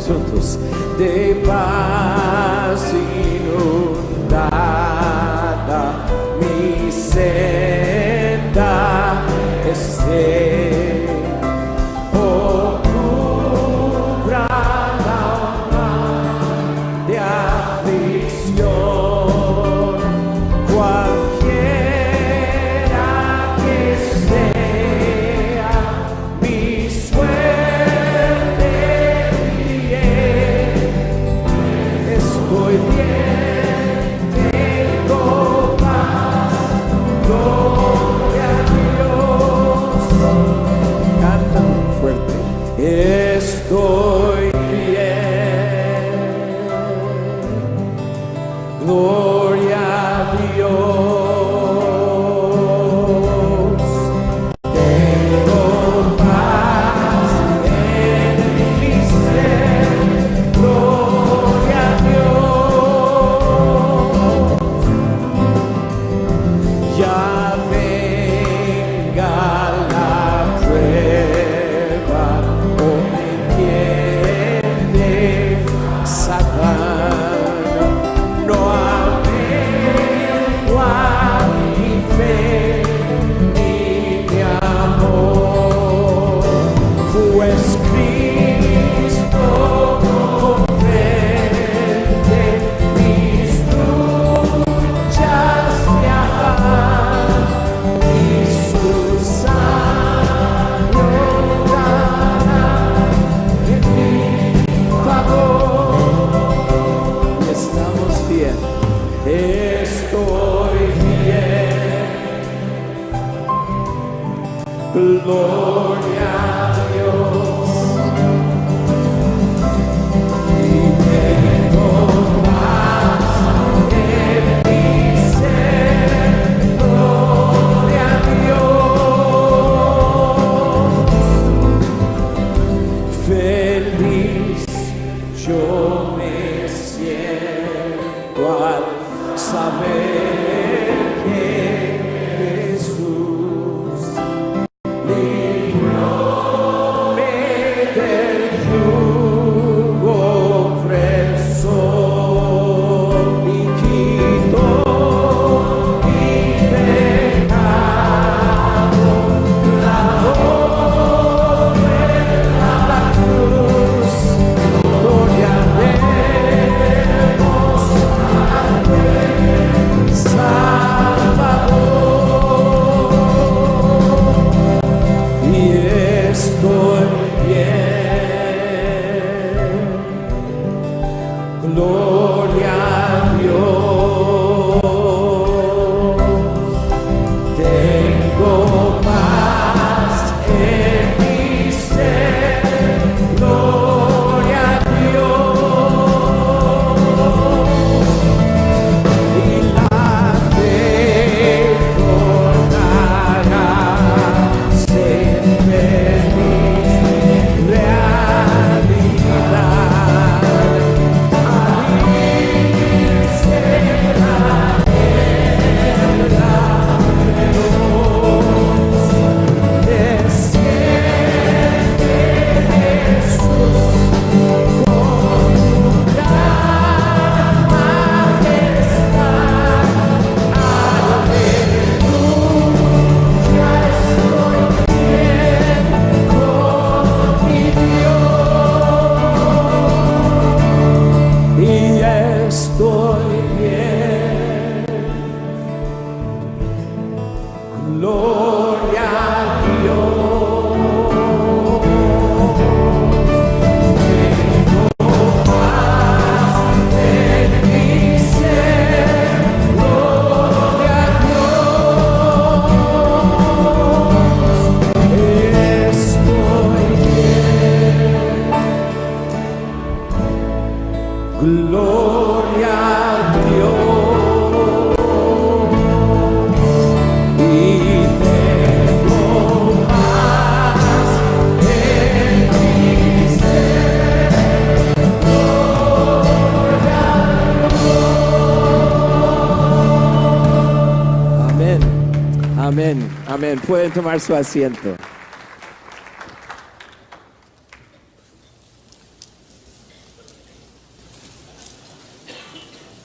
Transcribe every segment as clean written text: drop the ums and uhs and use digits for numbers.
Cantemos juntos. De paz inundada mi senda esté, oh, cubra la mar de aflicción, cualquiera que sea mi suerte, estoy bien, tengo paz, gloria a Dios. Canta muy fuerte. Estoy bien, gloria a Dios. Tengo paz en mi ser, gloria a Dios. Ya venga la prueba, o me entiende Satán, no amegua mi fe ni mi amor, pues Cristo comprende mis luchas de amar, y su sangre obrará en mi favor. Y estamos bien, estoy bien, gloria a Dios. Y tengo paz en mi ser, gloria a Dios. Feliz yo me siento al saber que Jesús libróme del yugo opresor y quitó mi pecado, clavó en la cruz, gloria a Dios, Salvador. Y estoy bien, gloria a Dios. Tengo paz en mi ser, gloria a Dios. Y la fe tornará ser feliz realidad. Gloria a Dios. Y tengo paz en mi ser. Gloria a Dios. Amén. Amén. Amén. Pueden tomar su asiento.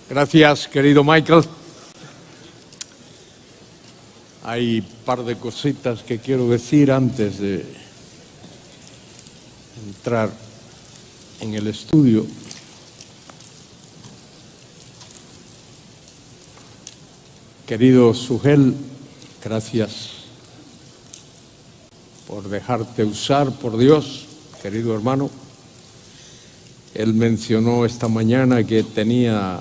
Gracias, querido Michael. Hay un par de cositas que quiero decir antes de entrar en el estudio. Querido Sugel, gracias por dejarte usar por Dios, querido hermano. Él mencionó esta mañana que tenía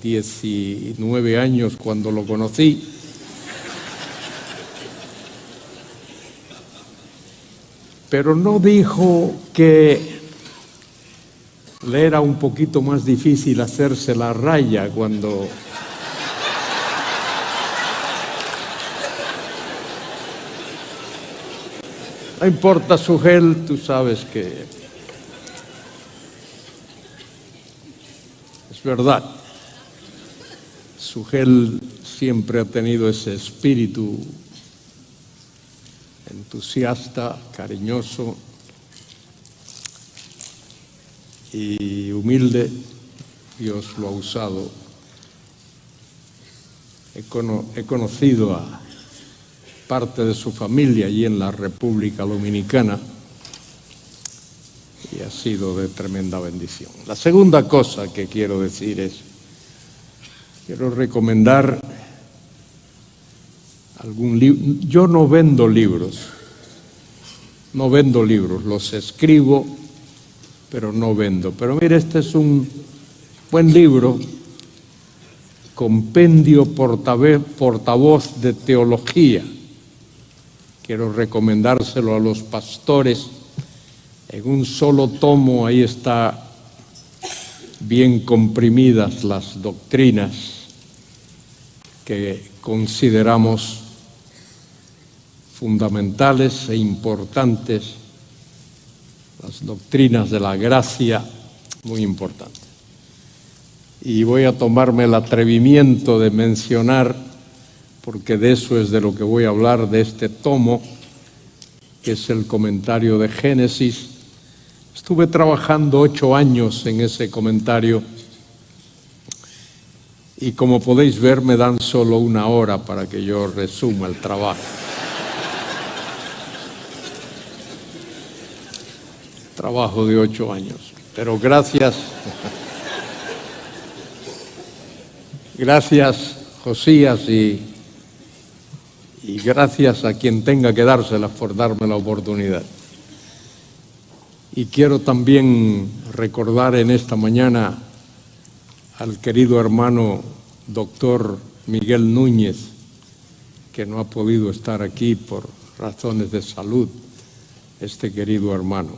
19 años cuando lo conocí. Pero no dijo que le era un poquito más difícil hacerse la raya cuando... No importa, Sugel, tú sabes que es verdad. Sugel siempre ha tenido ese espíritu entusiasta, cariñoso y humilde. Dios lo ha usado. He conocido a parte de su familia allí en la República Dominicana y ha sido de tremenda bendición. La segunda cosa que quiero decir es, quiero recomendar algún libro. Yo no vendo libros, los escribo, pero no vendo. Pero mire, este es un buen libro, Compendio Portavoz de Teología. Quiero recomendárselo a los pastores. En un solo tomo, ahí está bien comprimidas las doctrinas que consideramos fundamentales e importantes, las doctrinas de la gracia, muy importantes. Y voy a tomarme el atrevimiento de mencionar, porque de eso es de lo que voy a hablar, de este tomo, que es el comentario de Génesis. Estuve trabajando 8 años en ese comentario y, como podéis ver, me dan solo 1 hora para que yo resuma el trabajo. Trabajo de 8 años, pero gracias. Gracias, Josías, y gracias a quien tenga que dárselas por darme la oportunidad. Y quiero también recordar en esta mañana al querido hermano doctor Miguel Núñez, que no ha podido estar aquí por razones de salud, este querido hermano.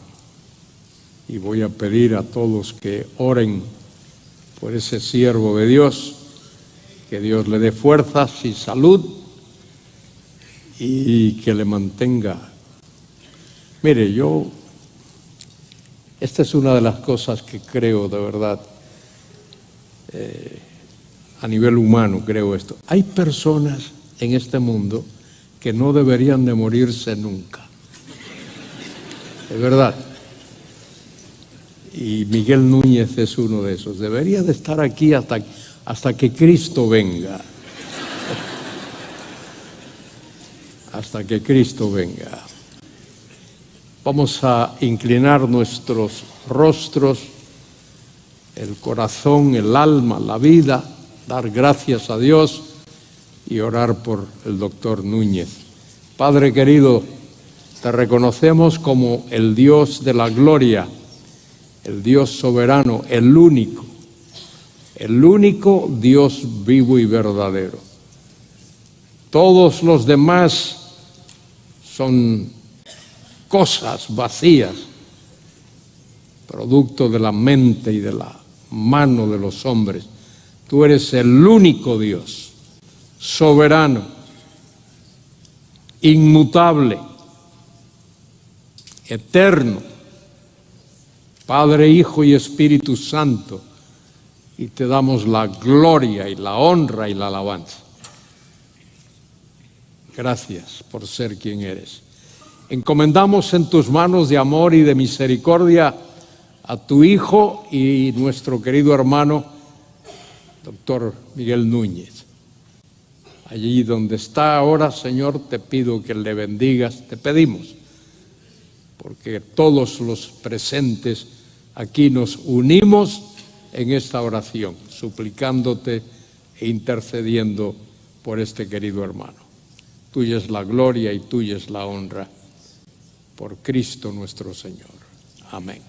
Y voy a pedir a todos que oren por ese siervo de Dios, que Dios le dé fuerzas y salud y que le mantenga. Mire, esta es una de las cosas que creo de verdad, a nivel humano creo esto. Hay personas en este mundo que no deberían de morirse nunca. Es verdad. Y Miguel Núñez es uno de esos. Debería de estar aquí hasta que Cristo venga. Hasta que Cristo venga. Vamos a inclinar nuestros rostros, el corazón, el alma, la vida, dar gracias a Dios y orar por el doctor Núñez. Padre querido, te reconocemos como el Dios de la gloria, el Dios soberano, el único Dios vivo y verdadero. Todos los demás son cosas vacías, producto de la mente y de la mano de los hombres. Tú eres el único Dios, soberano, inmutable, eterno, Padre, Hijo y Espíritu Santo, y te damos la gloria y la honra y la alabanza. Gracias por ser quien eres. Encomendamos en tus manos de amor y de misericordia a tu Hijo y nuestro querido hermano doctor Miguel Núñez. Allí donde está ahora, Señor, te pido que le bendigas, te pedimos, porque todos los presentes aquí nos unimos en esta oración, suplicándote e intercediendo por este querido hermano. Tuya es la gloria y tuya es la honra, por Cristo nuestro Señor. Amén.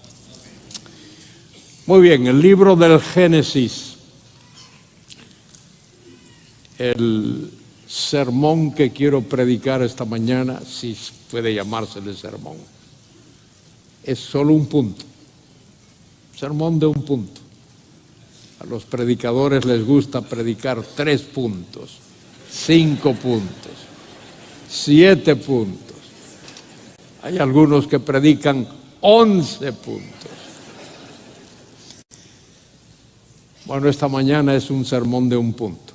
Muy bien, el libro del Génesis, el sermón que quiero predicar esta mañana, si puede llamársele sermón, es solo un punto, sermón de un punto. A los predicadores les gusta predicar 3 puntos, 5 puntos, 7 puntos. Hay algunos que predican 11 puntos. Bueno, esta mañana es un sermón de un punto.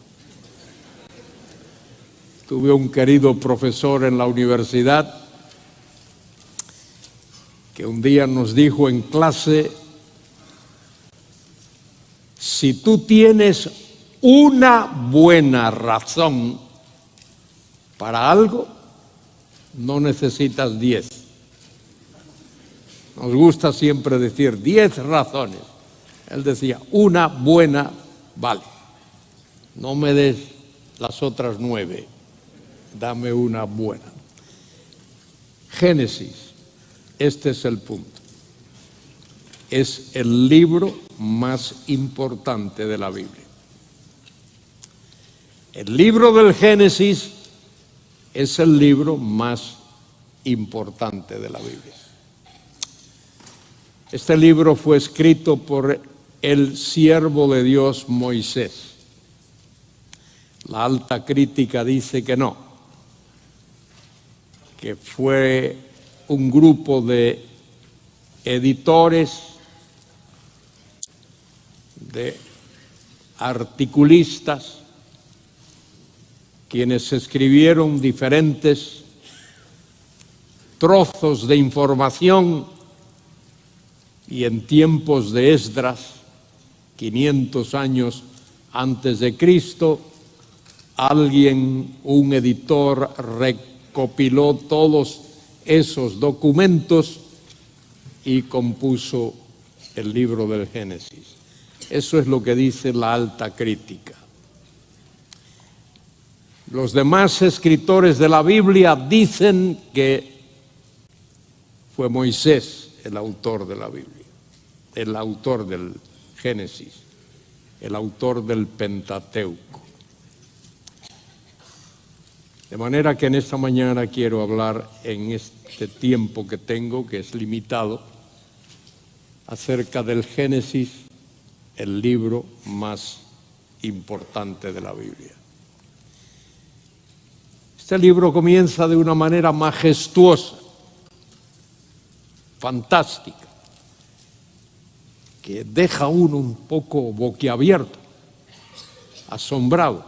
Tuve un querido profesor en la universidad que un día nos dijo en clase: si tú tienes una buena razón para algo, no necesitas 10. Nos gusta siempre decir 10 razones. Él decía, una buena vale. No me des las otras 9, dame una buena. Génesis, este es el punto. Es el libro más importante de la Biblia. El libro del Génesis es el libro más importante de la Biblia. Este libro fue escrito por el siervo de Dios Moisés. La alta crítica dice que no, que fue un grupo de editores, de articulistas, quienes escribieron diferentes trozos de información, y en tiempos de Esdras, 500 años antes de Cristo, un editor, recopiló todos esos documentos y compuso el libro del Génesis. Eso es lo que dice la alta crítica. Los demás escritores de la Biblia dicen que fue Moisés el autor de la Biblia, el autor del Génesis, el autor del Pentateuco. De manera que en esta mañana quiero hablar, en este tiempo que tengo, que es limitado, acerca del Génesis, el libro más importante de la Biblia. Este libro comienza de una manera majestuosa, fantástica, que deja a uno un poco boquiabierto, asombrado,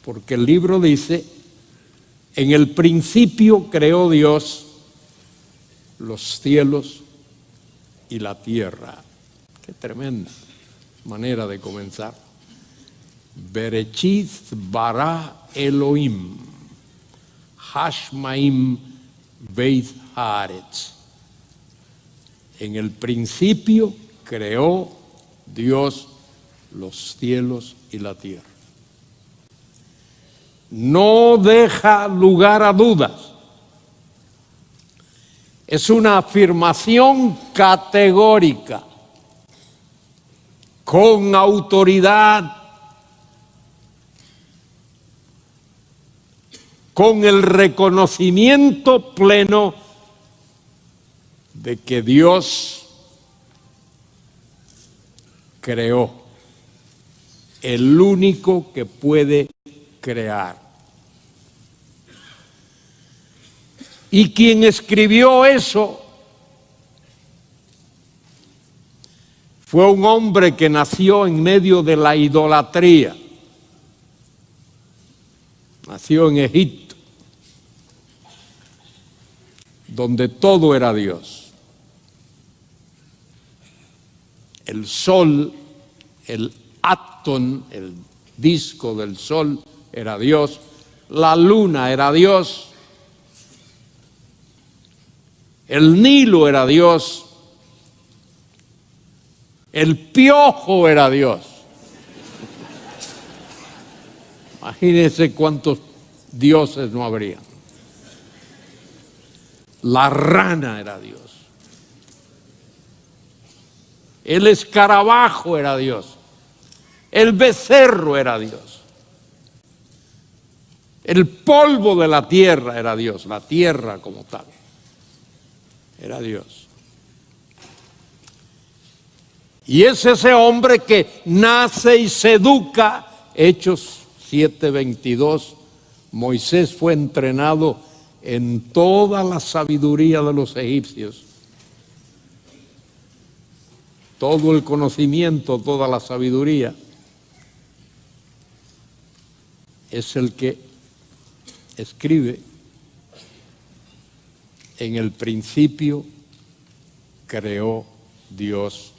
porque el libro dice: en el principio creó Dios los cielos y la tierra. Qué tremenda manera de comenzar. Bereshit bara Elohim, Hashmaim Beit Haaretz. En el principio creó Dios los cielos y la tierra. No deja lugar a dudas. Es una afirmación categórica, con autoridad, con el reconocimiento pleno de que Dios creó, el único que puede crear. Y quien escribió eso fue un hombre que nació en medio de la idolatría. Nació en Egipto, donde todo era Dios. El sol, el Atón, el disco del sol, era Dios. La luna era Dios. El Nilo era Dios. El piojo era Dios. Imagínense cuántos dioses no habría. La rana era Dios. El escarabajo era Dios. El becerro era Dios. El polvo de la tierra era Dios. La tierra como tal era Dios. Y es ese hombre que nace y se educa. Hechos 7:22. Moisés fue entrenado en toda la sabiduría de los egipcios. Todo el conocimiento, toda la sabiduría. Es el que escribe: en el principio creó Dios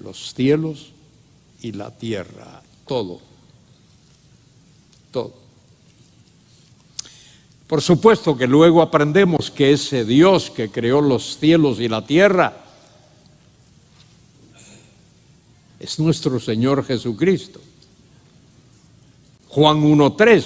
los cielos y la tierra, todo, todo. Por supuesto que luego aprendemos que ese Dios que creó los cielos y la tierra es nuestro Señor Jesucristo. Juan 1:3.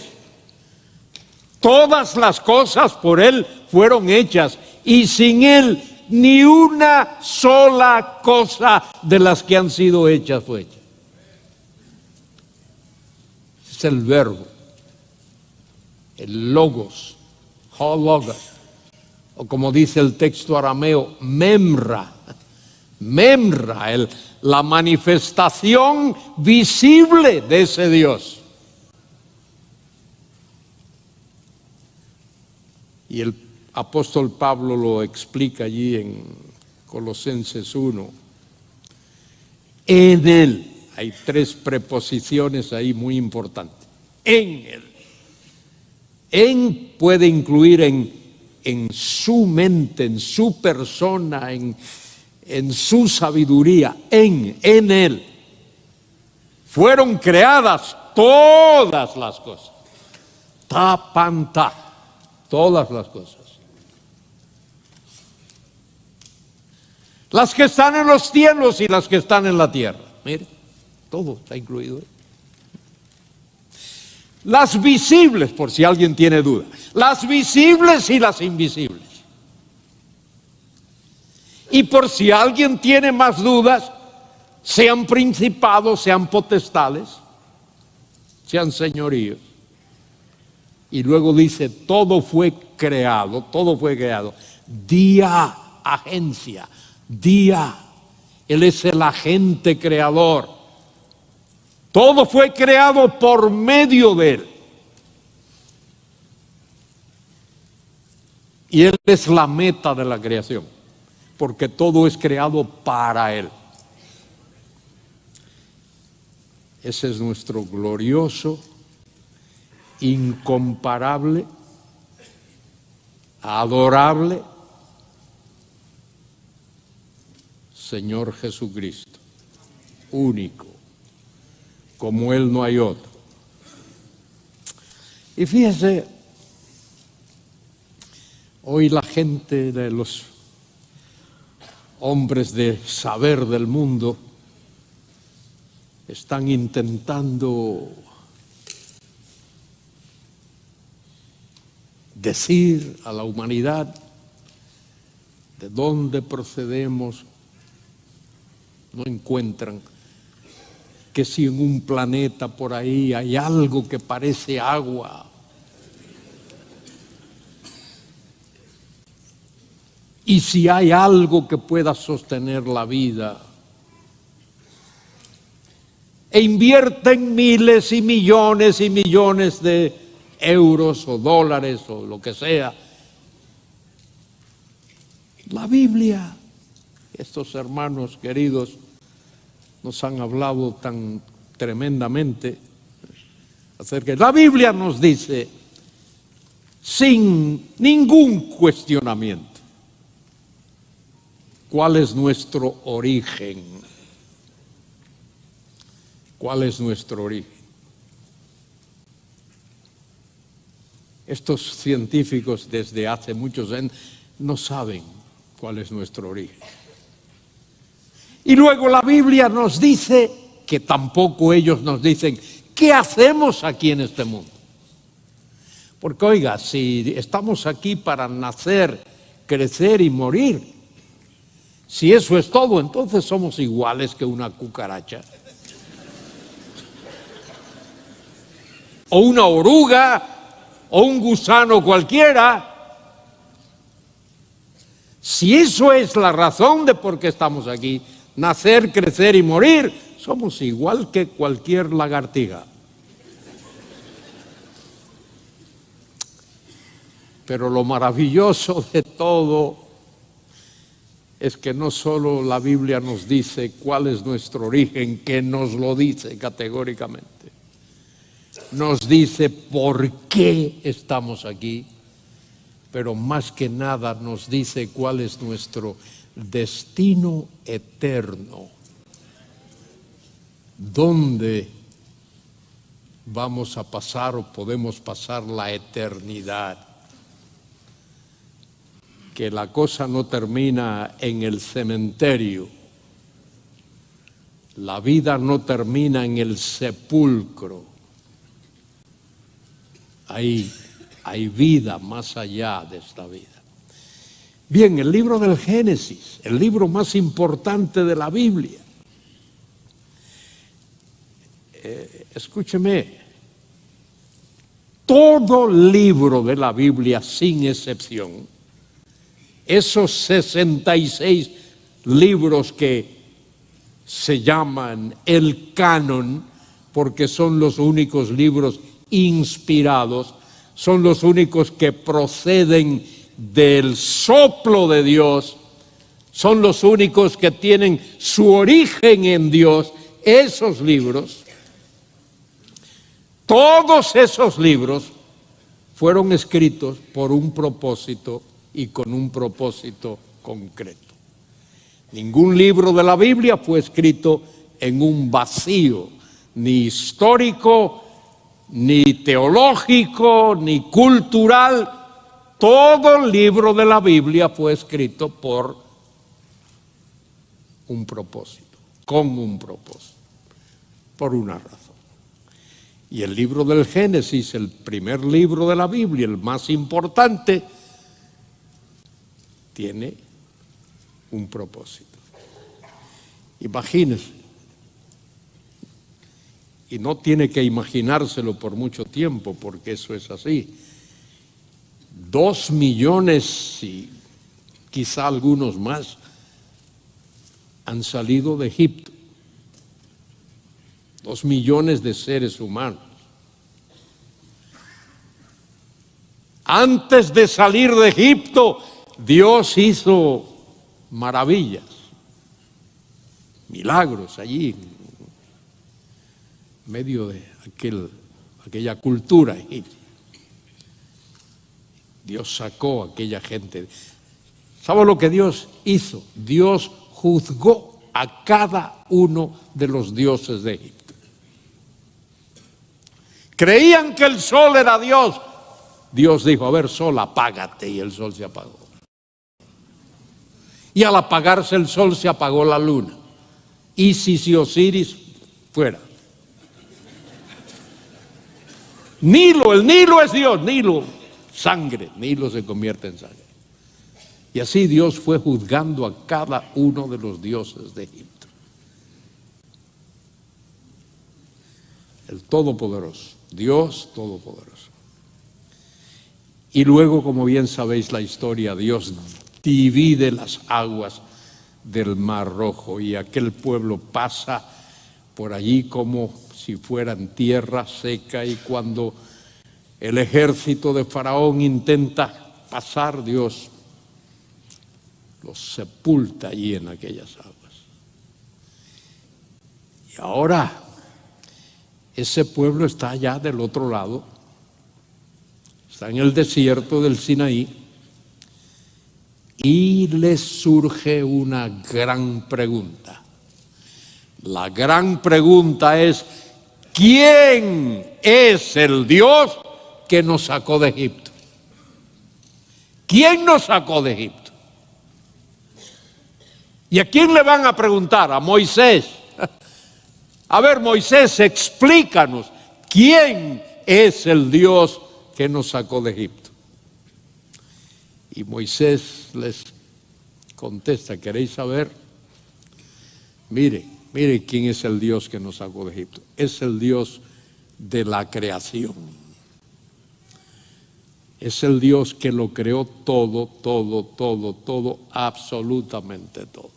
Todas las cosas por Él fueron hechas y sin Él ni una sola cosa de las que han sido hechas fue hecha. Es el verbo, el logos, hologos, o como dice el texto arameo, memra, la manifestación visible de ese Dios. Y el apóstol Pablo lo explica allí en Colosenses 1. En Él, hay tres preposiciones ahí muy importantes. En Él. En puede incluir en su mente, en su persona, en su sabiduría. En Él fueron creadas todas las cosas. Tapanta. Todas las cosas. Las que están en los cielos y las que están en la tierra. Mire, todo está incluido ahí. Las visibles, por si alguien tiene duda. Las visibles y las invisibles. Y por si alguien tiene más dudas, sean principados, sean potestades, sean señoríos. Y luego dice, todo fue creado, día, agencia, día. Él es el agente creador. Todo fue creado por medio de Él. Y Él es la meta de la creación, porque todo es creado para Él. Ese es nuestro glorioso, incomparable, adorable Señor Jesucristo, único, como Él no hay otro. Y fíjese, hoy la gente de los hombres de saber del mundo están intentando decir a la humanidad de dónde procedemos. No encuentran que si en un planeta por ahí hay algo que parece agua, y si hay algo que pueda sostener la vida, e invierten miles y millones de euros o dólares o lo que sea. La Biblia, estos hermanos queridos nos han hablado tan tremendamente acerca de la Biblia. Nos dice sin ningún cuestionamiento cuál es nuestro origen. ¿Cuál es nuestro origen? Estos científicos desde hace muchos años no saben cuál es nuestro origen. Y luego la Biblia nos dice que tampoco ellos nos dicen qué hacemos aquí en este mundo. Porque oiga, si estamos aquí para nacer, crecer y morir, si eso es todo, entonces somos iguales que una cucaracha. O una oruga, o un gusano cualquiera. Si eso es la razón de por qué estamos aquí, nacer, crecer y morir, somos igual que cualquier lagartija. Pero lo maravilloso de todo es que no solo la Biblia nos dice cuál es nuestro origen, que nos lo dice categóricamente, nos dice por qué estamos aquí, pero más que nada nos dice cuál es nuestro destino eterno. ¿Dónde vamos a pasar o podemos pasar la eternidad? Que la cosa no termina en el cementerio, la vida no termina en el sepulcro. Hay vida más allá de esta vida. Bien, el libro del Génesis, el libro más importante de la Biblia. Escúcheme, todo libro de la Biblia, sin excepción, esos 66 libros que se llaman el canon, porque son los únicos libros inspirados, son los únicos que proceden del soplo de Dios, son los únicos que tienen su origen en Dios. Esos libros, todos esos libros fueron escritos por un propósito y con un propósito concreto. Ningún libro de la Biblia fue escrito en un vacío, ni histórico, ni teológico, ni cultural. Todo el libro de la Biblia fue escrito por un propósito, con un propósito, por una razón. Y el libro del Génesis, el primer libro de la Biblia, el más importante, tiene un propósito. Imagínense, y no tiene que imaginárselo por mucho tiempo, porque eso es así. 2 millones y quizá algunos más han salido de Egipto. 2 millones de seres humanos. Antes de salir de Egipto, Dios hizo maravillas, milagros allí, en medio de aquella cultura egipcia. Dios sacó a aquella gente. ¿Sabe lo que Dios hizo? Dios juzgó a cada uno de los dioses de Egipto. Creían que el sol era Dios. Dios dijo, a ver, sol, apágate, y el sol se apagó. Y al apagarse el sol se apagó la luna. Isis y Osiris, fuera. Nilo, el Nilo es Dios, Nilo, sangre, Nilo se convierte en sangre. Y así Dios fue juzgando a cada uno de los dioses de Egipto. El Todopoderoso, Dios Todopoderoso. Y luego, como bien sabéis la historia, Dios divide las aguas del Mar Rojo y aquel pueblo pasa por allí como si fueran tierra seca, y cuando el ejército de Faraón intenta pasar, Dios los sepulta allí en aquellas aguas. Y ahora ese pueblo está allá del otro lado, está en el desierto del Sinaí, y les surge una gran pregunta. La gran pregunta es, ¿quién es el Dios que nos sacó de Egipto? ¿Quién nos sacó de Egipto? ¿Y a quién le van a preguntar? A Moisés. A ver, Moisés, explícanos, ¿quién es el Dios que nos sacó de Egipto? Y Moisés les contesta, ¿queréis saber? Mire quién es el Dios que nos sacó de Egipto. Es el Dios de la creación. Es el Dios que lo creó todo, absolutamente todo.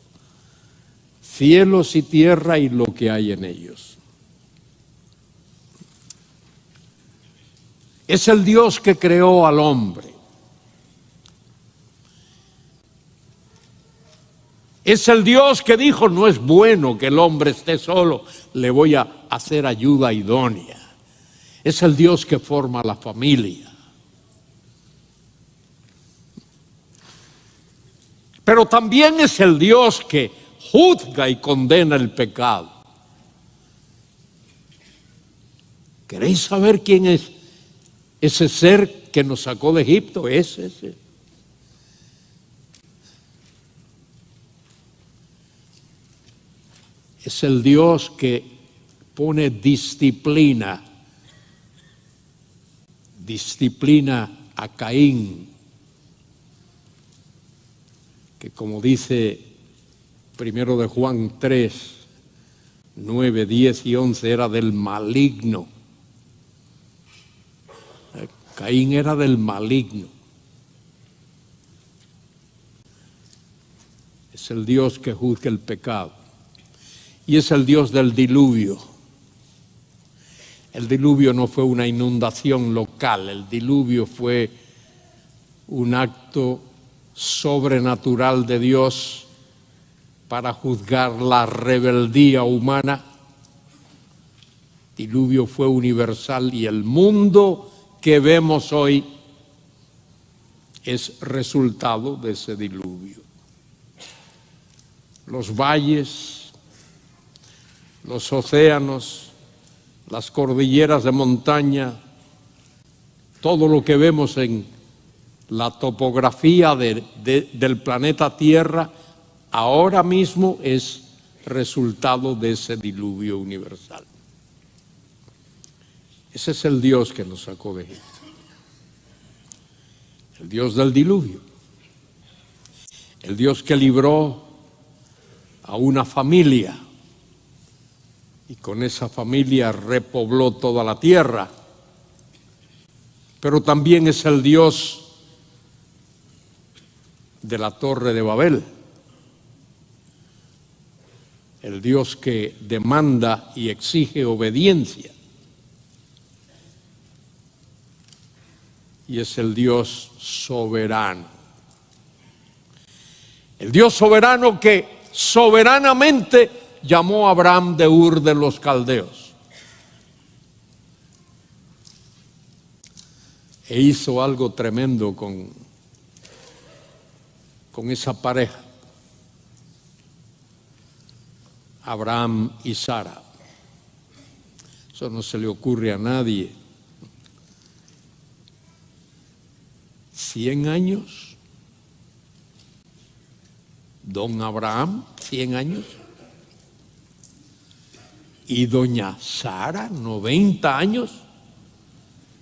Cielos y tierra y lo que hay en ellos. Es el Dios que creó al hombre. Es el Dios que dijo, no es bueno que el hombre esté solo, le voy a hacer ayuda idónea. Es el Dios que forma la familia. Pero también es el Dios que juzga y condena el pecado. ¿Queréis saber quién es ese ser que nos sacó de Egipto? Es ese. Es el Dios que pone disciplina a Caín, que como dice 1 de Juan 3, 9, 10 y 11, era del maligno. Caín era del maligno. Es el Dios que juzga el pecado. Y es el Dios del diluvio. El diluvio no fue una inundación local, el diluvio fue un acto sobrenatural de Dios para juzgar la rebeldía humana. El diluvio fue universal y el mundo que vemos hoy es resultado de ese diluvio. Los valles, los océanos, las cordilleras de montaña, todo lo que vemos en la topografía del planeta Tierra, ahora mismo es resultado de ese diluvio universal. Ese es el Dios que nos sacó de Egipto. El Dios del diluvio. El Dios que libró a una familia y con esa familia repobló toda la tierra. Pero también es el Dios de la Torre de Babel, el Dios que demanda y exige obediencia. Y es el Dios soberano. El Dios soberano que soberanamente llamó a Abraham de Ur de los Caldeos e hizo algo tremendo con esa pareja, Abraham y Sara. Eso no se le ocurre a nadie. 100 años, don Abraham, 100 años, y doña Sara, 90 años,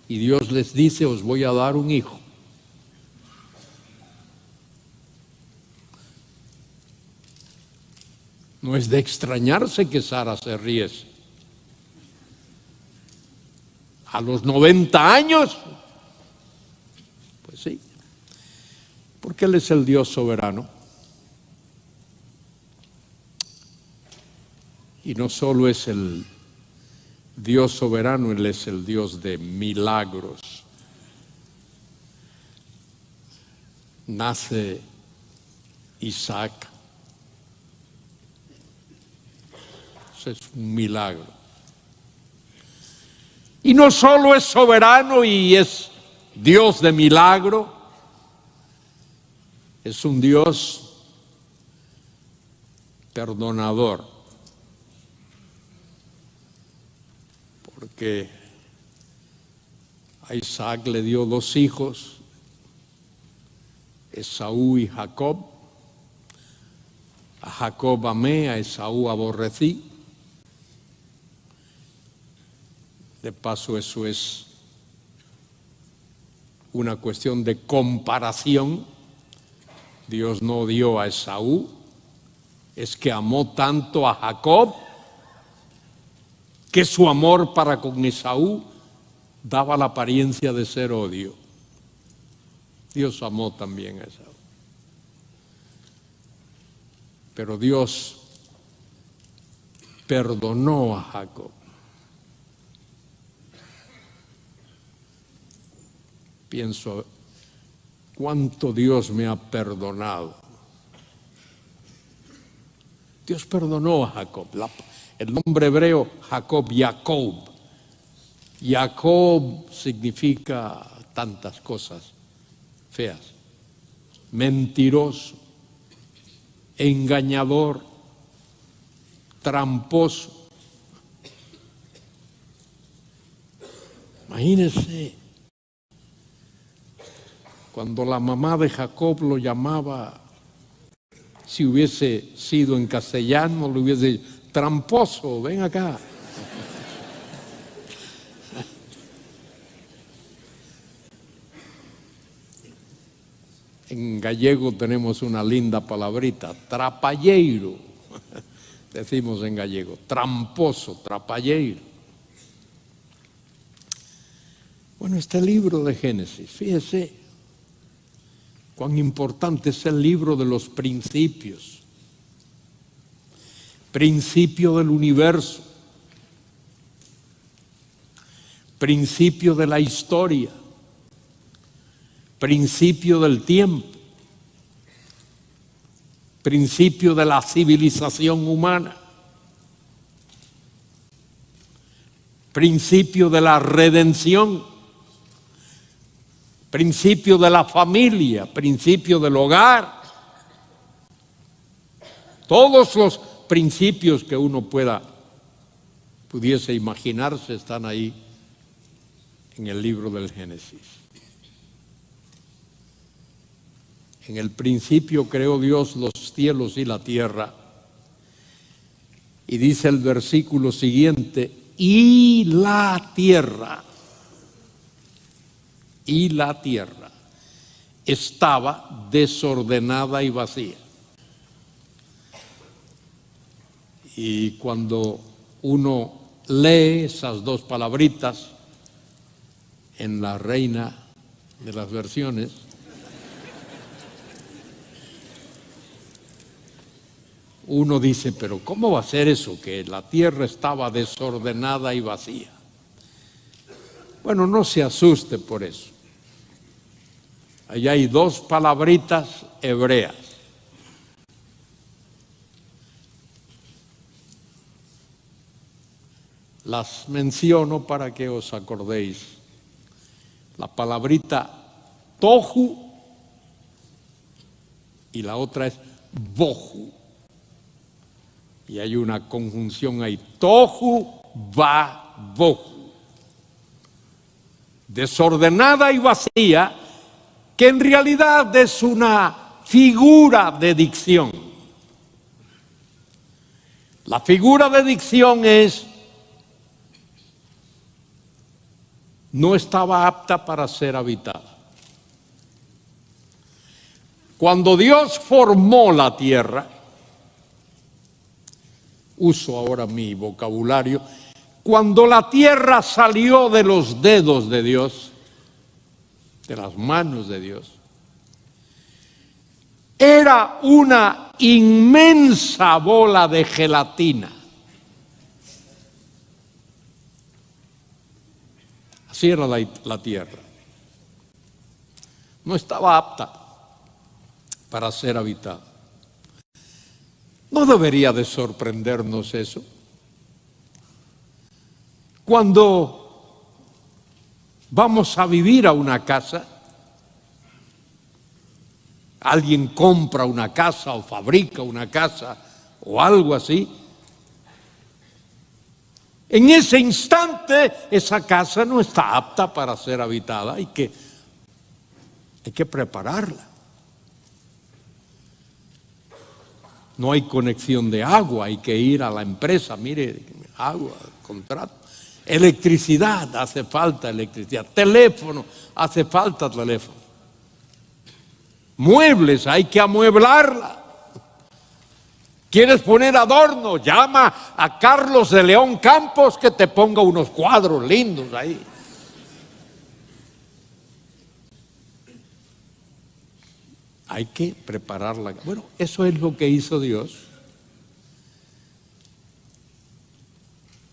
y Dios les dice, os voy a dar un hijo. No es de extrañarse que Sara se riese. A los 90 años, pues sí, porque Él es el Dios soberano. Y no solo es el Dios soberano, Él es el Dios de milagros. Nace Isaac. Eso es un milagro. Y no solo es soberano y es Dios de milagro, es un Dios perdonador. porque a Isaac le dio 2 hijos, Esaú y Jacob. A Jacob amé, a Esaú aborrecí. De paso, eso es una cuestión de comparación. Dios no odió a Esaú, es que amó tanto a Jacob que su amor para con Esaú daba la apariencia de ser odio. Dios amó también a Esaú. Pero Dios perdonó a Jacob. Pienso, ¿cuánto Dios me ha perdonado? Dios perdonó a Jacob. El nombre hebreo, Jacob. Jacob significa tantas cosas feas. Mentiroso, engañador, tramposo. Imagínense, cuando la mamá de Jacob lo llamaba, si hubiese sido en castellano, le hubiese dicho, tramposo, ven acá. En gallego tenemos una linda palabrita, trapalleiro, decimos en gallego, tramposo, trapalleiro. Bueno, este libro de Génesis, fíjese cuán importante es el libro de los principios, principio del universo, principio de la historia, principio del tiempo, principio de la civilización humana, principio de la redención, principio de la familia, principio del hogar. Todos los principios que uno pudiese imaginarse están ahí en el libro del Génesis. En el principio creó Dios los cielos y la tierra. Y dice el versículo siguiente, y la tierra estaba desordenada y vacía. Y cuando uno lee esas 2 palabritas en la Reina de las Versiones, uno dice, pero ¿cómo va a ser eso? Que la tierra estaba desordenada y vacía. Bueno, no se asuste por eso. Allá hay 2 palabritas hebreas. Las menciono para que os acordéis. La palabrita tohu y la otra es bohu. Y hay una conjunción ahí, tohu va bohu. Desordenada y vacía, que en realidad es una figura de dicción. La figura de dicción es, no estaba apta para ser habitada. Cuando Dios formó la tierra, uso ahora mi vocabulario, cuando la tierra salió de los dedos de Dios, de las manos de Dios, era una inmensa bola de gelatina. Así era la tierra. No estaba apta para ser habitada. ¿No debería de sorprendernos eso? Cuando vamos a vivir a una casa, alguien compra una casa o fabrica una casa o algo así, En ese instante, esa casa no está apta para ser habitada. Hay que prepararla. No hay conexión de agua, hay que ir a la empresa, mire, agua, contrato. Electricidad, hace falta electricidad. Teléfono, hace falta teléfono. Muebles, hay que amueblarla. ¿Quieres poner adorno? Llama a Carlos de León Campos que te ponga unos cuadros lindos ahí. Hay que prepararla. Bueno, eso es lo que hizo Dios.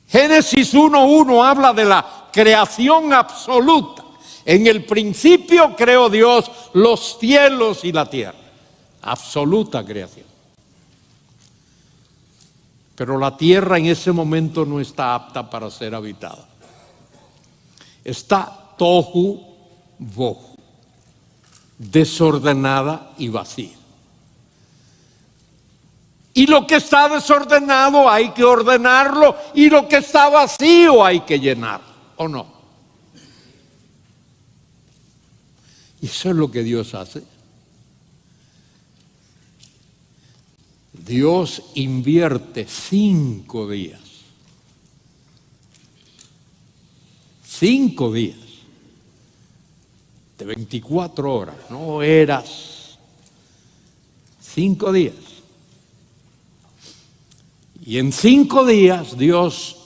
Génesis 1:1 habla de la creación absoluta. En el principio creó Dios los cielos y la tierra. Absoluta creación. Pero la tierra en ese momento no está apta para ser habitada. Está tohu bohu, desordenada y vacía. Y lo que está desordenado hay que ordenarlo, y lo que está vacío hay que llenarlo, ¿o no? Y eso es lo que Dios hace. Dios invierte 5 días. 5 días. De 24 horas, no eras. 5 días. Y en 5 días Dios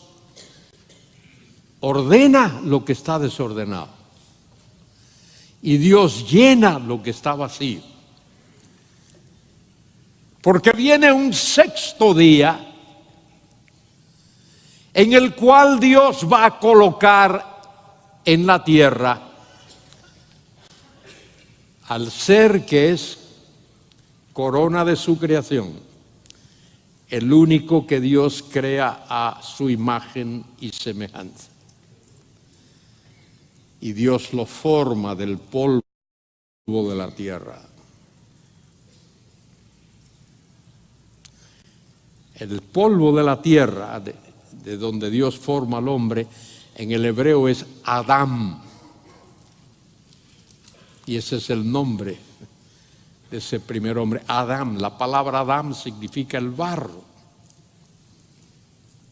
ordena lo que está desordenado. Y Dios llena lo que está vacío. Porque viene un 6º día en el cual Dios va a colocar en la tierra al ser que es corona de su creación, el único que Dios crea a su imagen y semejanza. Y Dios lo forma del polvo de la tierra. El polvo de la tierra, de donde Dios forma al hombre, en el hebreo es Adán. Y ese es el nombre de ese primer hombre, Adán. La palabra Adán significa el barro.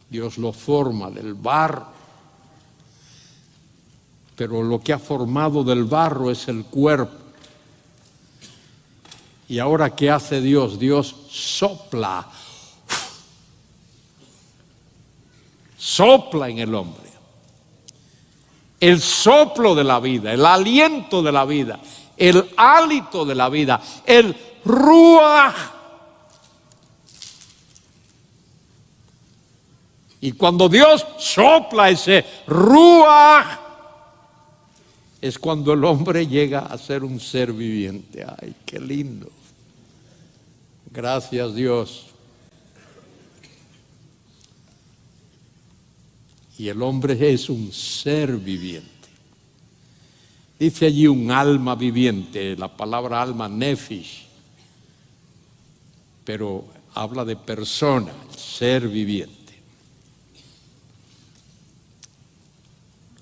Dios lo forma del barro. Pero lo que ha formado del barro es el cuerpo. Y ahora, ¿qué hace Dios? Dios sopla. Sopla en el hombre. El soplo de la vida, el aliento de la vida, el hálito de la vida, el ruaj. Y cuando Dios sopla ese ruaj, es cuando el hombre llega a ser un ser viviente. ¡Ay, qué lindo! Gracias, Dios. Y el hombre es un ser viviente. Dice allí un alma viviente, la palabra alma, nephish, pero habla de persona, ser viviente.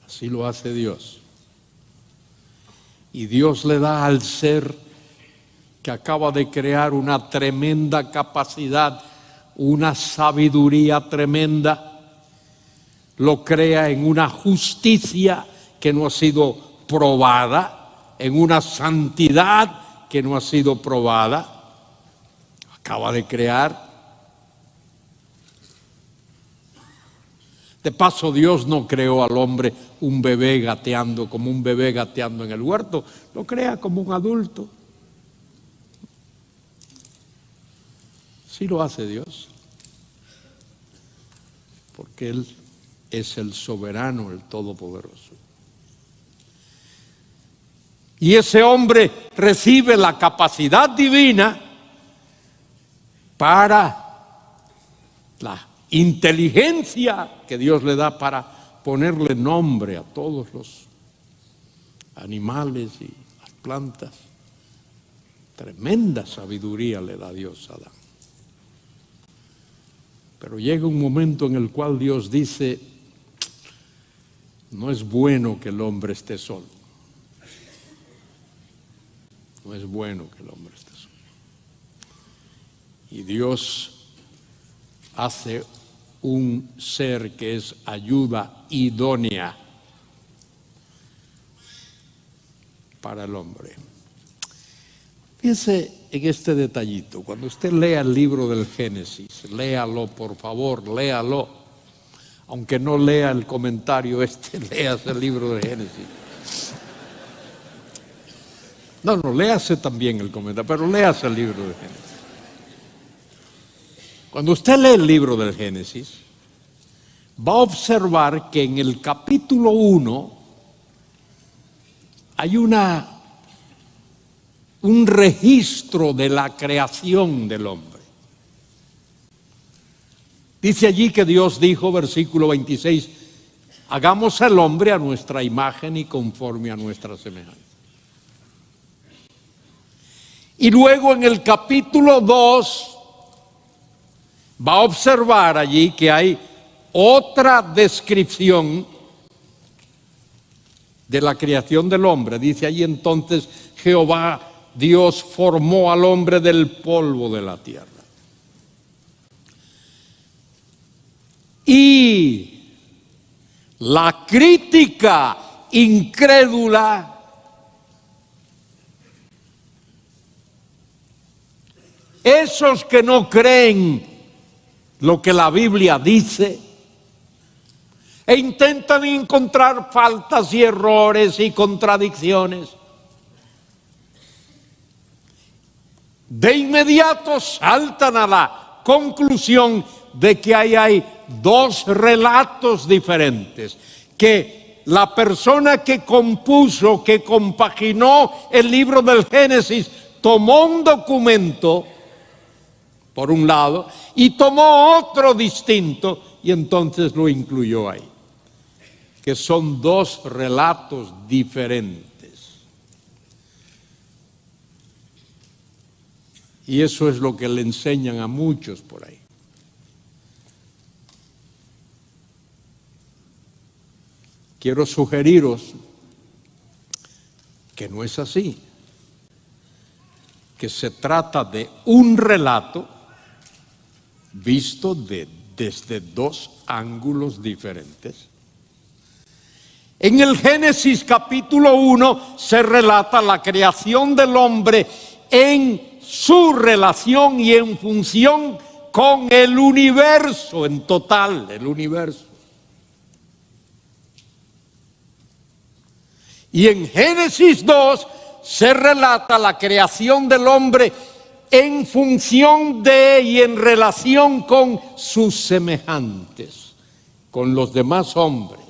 Así lo hace Dios. Y Dios le da al ser que acaba de crear una tremenda capacidad, una sabiduría tremenda. Lo crea en una justicia que no ha sido probada, en una santidad que no ha sido probada. Acaba de crear. De paso, Dios no creó al hombre un bebé gateando, como un bebé gateando en el huerto. Lo crea como un adulto. Sí lo hace Dios. Porque Él es el soberano, el todopoderoso. Y ese hombre recibe la capacidad divina para la inteligencia que Dios le da para ponerle nombre a todos los animales y las plantas. Tremenda sabiduría le da Dios a Adán. Pero llega un momento en el cual Dios dice: No es bueno que el hombre esté solo. No es bueno que el hombre esté solo. Y Dios hace un ser que es ayuda idónea para el hombre. Piense en este detallito. Cuando usted lea el libro del Génesis, léalo, por favor, léalo. Aunque no lea el comentario léase el libro del Génesis. No, léase también el comentario, pero léase el libro del Génesis. Cuando usted lee el libro del Génesis, va a observar que en el capítulo 1 hay un registro de la creación del hombre. Dice allí que Dios dijo, versículo 26, hagamos al hombre a nuestra imagen y conforme a nuestra semejanza. Y luego en el capítulo 2 va a observar allí que hay otra descripción de la creación del hombre. Dice allí entonces, Jehová Dios formó al hombre del polvo de la tierra. Y la crítica incrédula esos que no creen lo que la Biblia dice e intentan encontrar faltas y errores y contradicciones, de inmediato saltan a la conclusión de que ahí hay dos relatos diferentes, que la persona que compuso, que compaginó el libro del Génesis, tomó un documento, por un lado, y tomó otro distinto, y entonces lo incluyó ahí, que son dos relatos diferentes. Y eso es lo que le enseñan a muchos por ahí. Quiero sugeriros que no es así, que se trata de un relato visto desde dos ángulos diferentes. En el Génesis capítulo 1 se relata la creación del hombre en su relación y en función con el universo, en total, el universo. Y en Génesis 2 se relata la creación del hombre en función de y en relación con sus semejantes, con los demás hombres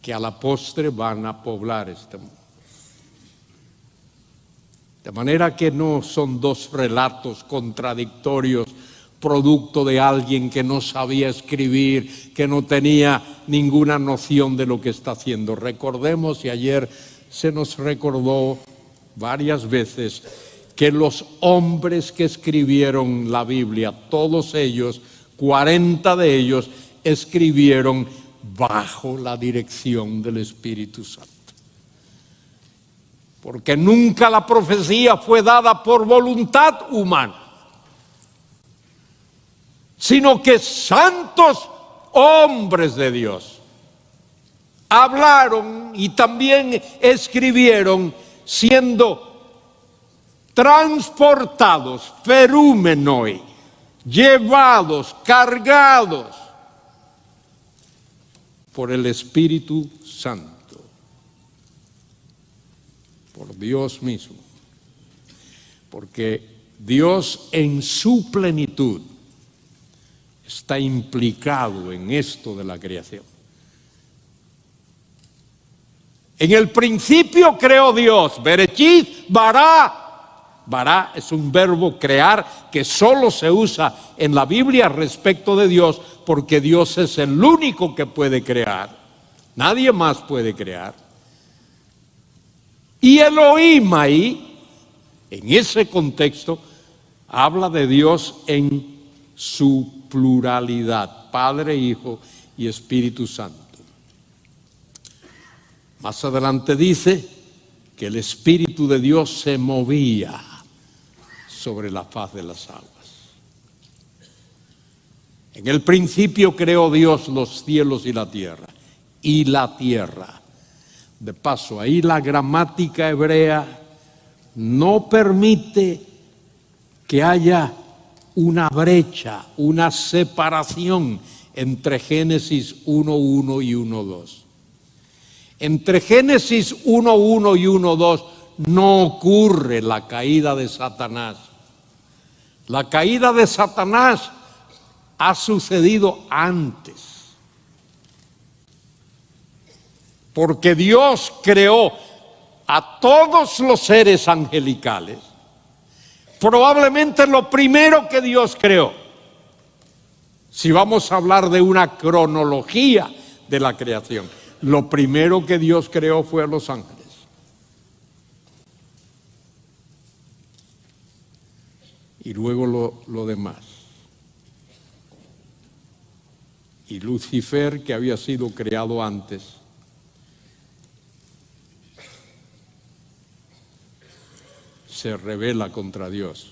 que a la postre van a poblar este mundo. De manera que no son dos relatos contradictorios, producto de alguien que no sabía escribir, que no tenía ninguna noción de lo que está haciendo. Recordemos, y ayer se nos recordó varias veces, que los hombres que escribieron la Biblia, todos ellos, 40 de ellos, escribieron bajo la dirección del Espíritu Santo. Porque nunca la profecía fue dada por voluntad humana, sino que santos hombres de Dios hablaron y también escribieron, siendo transportados, ferúmenoi, llevados, cargados por el Espíritu Santo, por Dios mismo, porque Dios en su plenitud está implicado en esto de la creación. En el principio creó Dios, Bereshit bara. Bara es un verbo crear que solo se usa en la Biblia respecto de Dios, porque Dios es el único que puede crear. Nadie más puede crear. Y Elohim ahí, en ese contexto, habla de Dios en su pluralidad, Padre, Hijo y Espíritu Santo. Más adelante dice que el Espíritu de Dios se movía sobre la faz de las aguas. En el principio creó Dios los cielos y la tierra. Y la tierra. De paso, ahí la gramática hebrea no permite que haya una brecha, una separación entre Génesis 1:1 y 1:2. Entre Génesis 1:1 y 1:2 no ocurre la caída de Satanás. La caída de Satanás ha sucedido antes. Porque Dios creó a todos los seres angelicales. Probablemente lo primero que Dios creó, si vamos a hablar de una cronología de la creación, lo primero que Dios creó fue a los ángeles. Y luego lo demás. Y Lucifer, que había sido creado antes, se rebela contra Dios,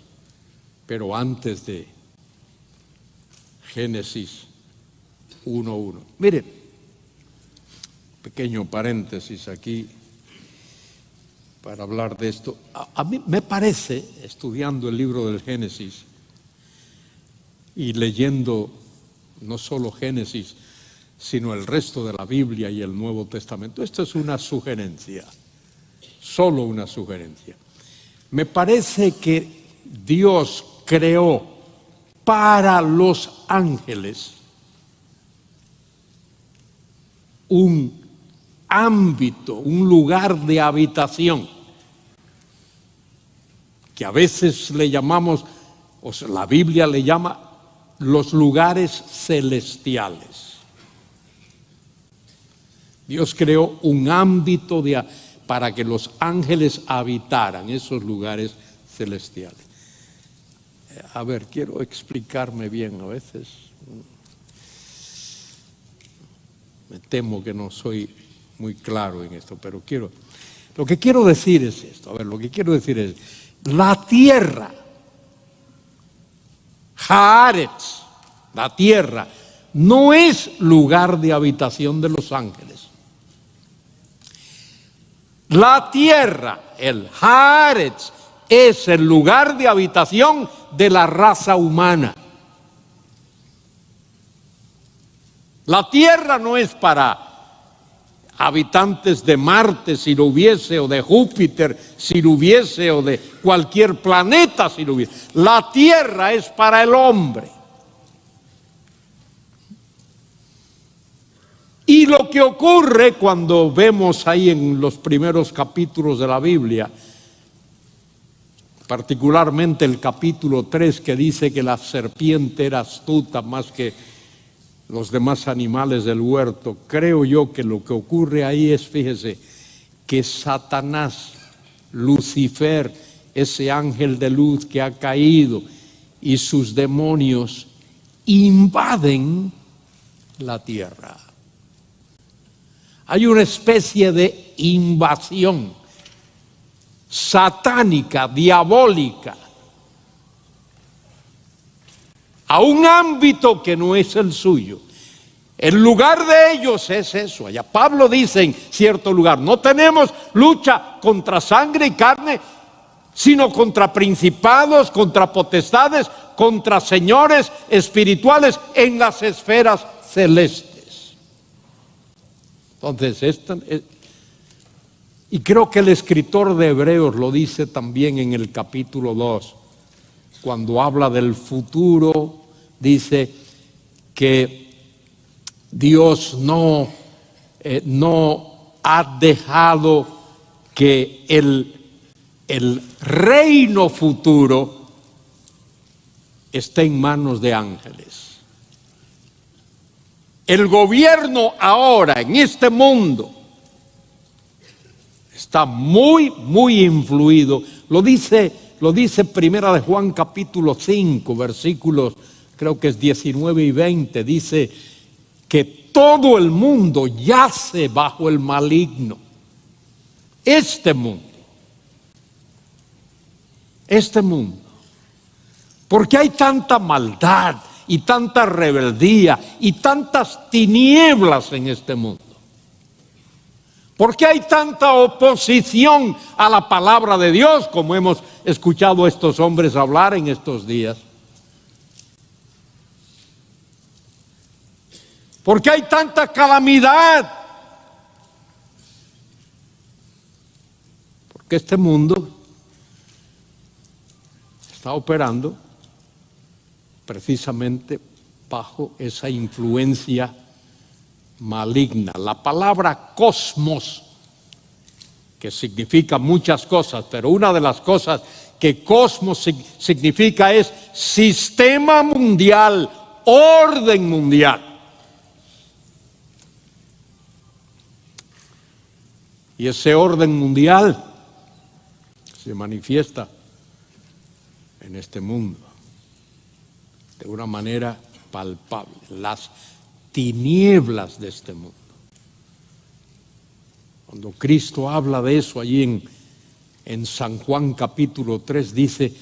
pero antes de Génesis 1:1. Miren, pequeño paréntesis aquí para hablar de esto. A mí me parece, estudiando el libro del Génesis y leyendo no solo Génesis, sino el resto de la Biblia y el Nuevo Testamento, esto es una sugerencia, solo una sugerencia. Me parece que Dios creó para los ángeles un ámbito, un lugar de habitación, que a veces le llamamos, o sea, la Biblia le llama los lugares celestiales. Dios creó un ámbito para que los ángeles habitaran esos lugares celestiales. A ver, quiero explicarme bien a veces. Me temo que no soy muy claro en esto, pero lo que quiero decir es esto. A ver, lo que quiero decir es, la tierra, Haaretz, la tierra, no es lugar de habitación de los ángeles. La tierra, el Haaretz, es el lugar de habitación de la raza humana. La tierra no es para habitantes de Marte, si lo hubiese, o de Júpiter, si lo hubiese, o de cualquier planeta, si lo hubiese. La tierra es para el hombre. Y lo que ocurre cuando vemos ahí en los primeros capítulos de la Biblia, particularmente el capítulo 3, que dice que la serpiente era astuta más que los demás animales del huerto, creo yo que lo que ocurre ahí es, fíjese, que Satanás, Lucifer, ese ángel de luz que ha caído, y sus demonios invaden la tierra. Hay una especie de invasión satánica, diabólica, a un ámbito que no es el suyo. El lugar de ellos es eso. Allá Pablo dice en cierto lugar, no tenemos lucha contra sangre y carne, sino contra principados, contra potestades, contra señores espirituales en las esferas celestes. Entonces, y creo que el escritor de Hebreos lo dice también en el capítulo 2, cuando habla del futuro, dice que Dios no ha dejado que el reino futuro esté en manos de ángeles. El gobierno ahora en este mundo está muy, muy influido. Lo dice Primera de Juan capítulo 5, versículos, creo que es 19 y 20, dice que todo el mundo yace bajo el maligno. Este mundo. Este mundo. ¿Por qué hay tanta maldad y tanta rebeldía y tantas tinieblas en este mundo? ¿Por qué hay tanta oposición a la palabra de Dios, como hemos escuchado a estos hombres hablar en estos días? ¿Por qué hay tanta calamidad? Porque este mundo está operando precisamente bajo esa influencia maligna. La palabra cosmos, que significa muchas cosas, pero una de las cosas que cosmos significa es sistema mundial, orden mundial. Y ese orden mundial se manifiesta en este mundo de una manera palpable. Las tinieblas de este mundo. Cuando Cristo habla de eso allí en San Juan capítulo 3, dice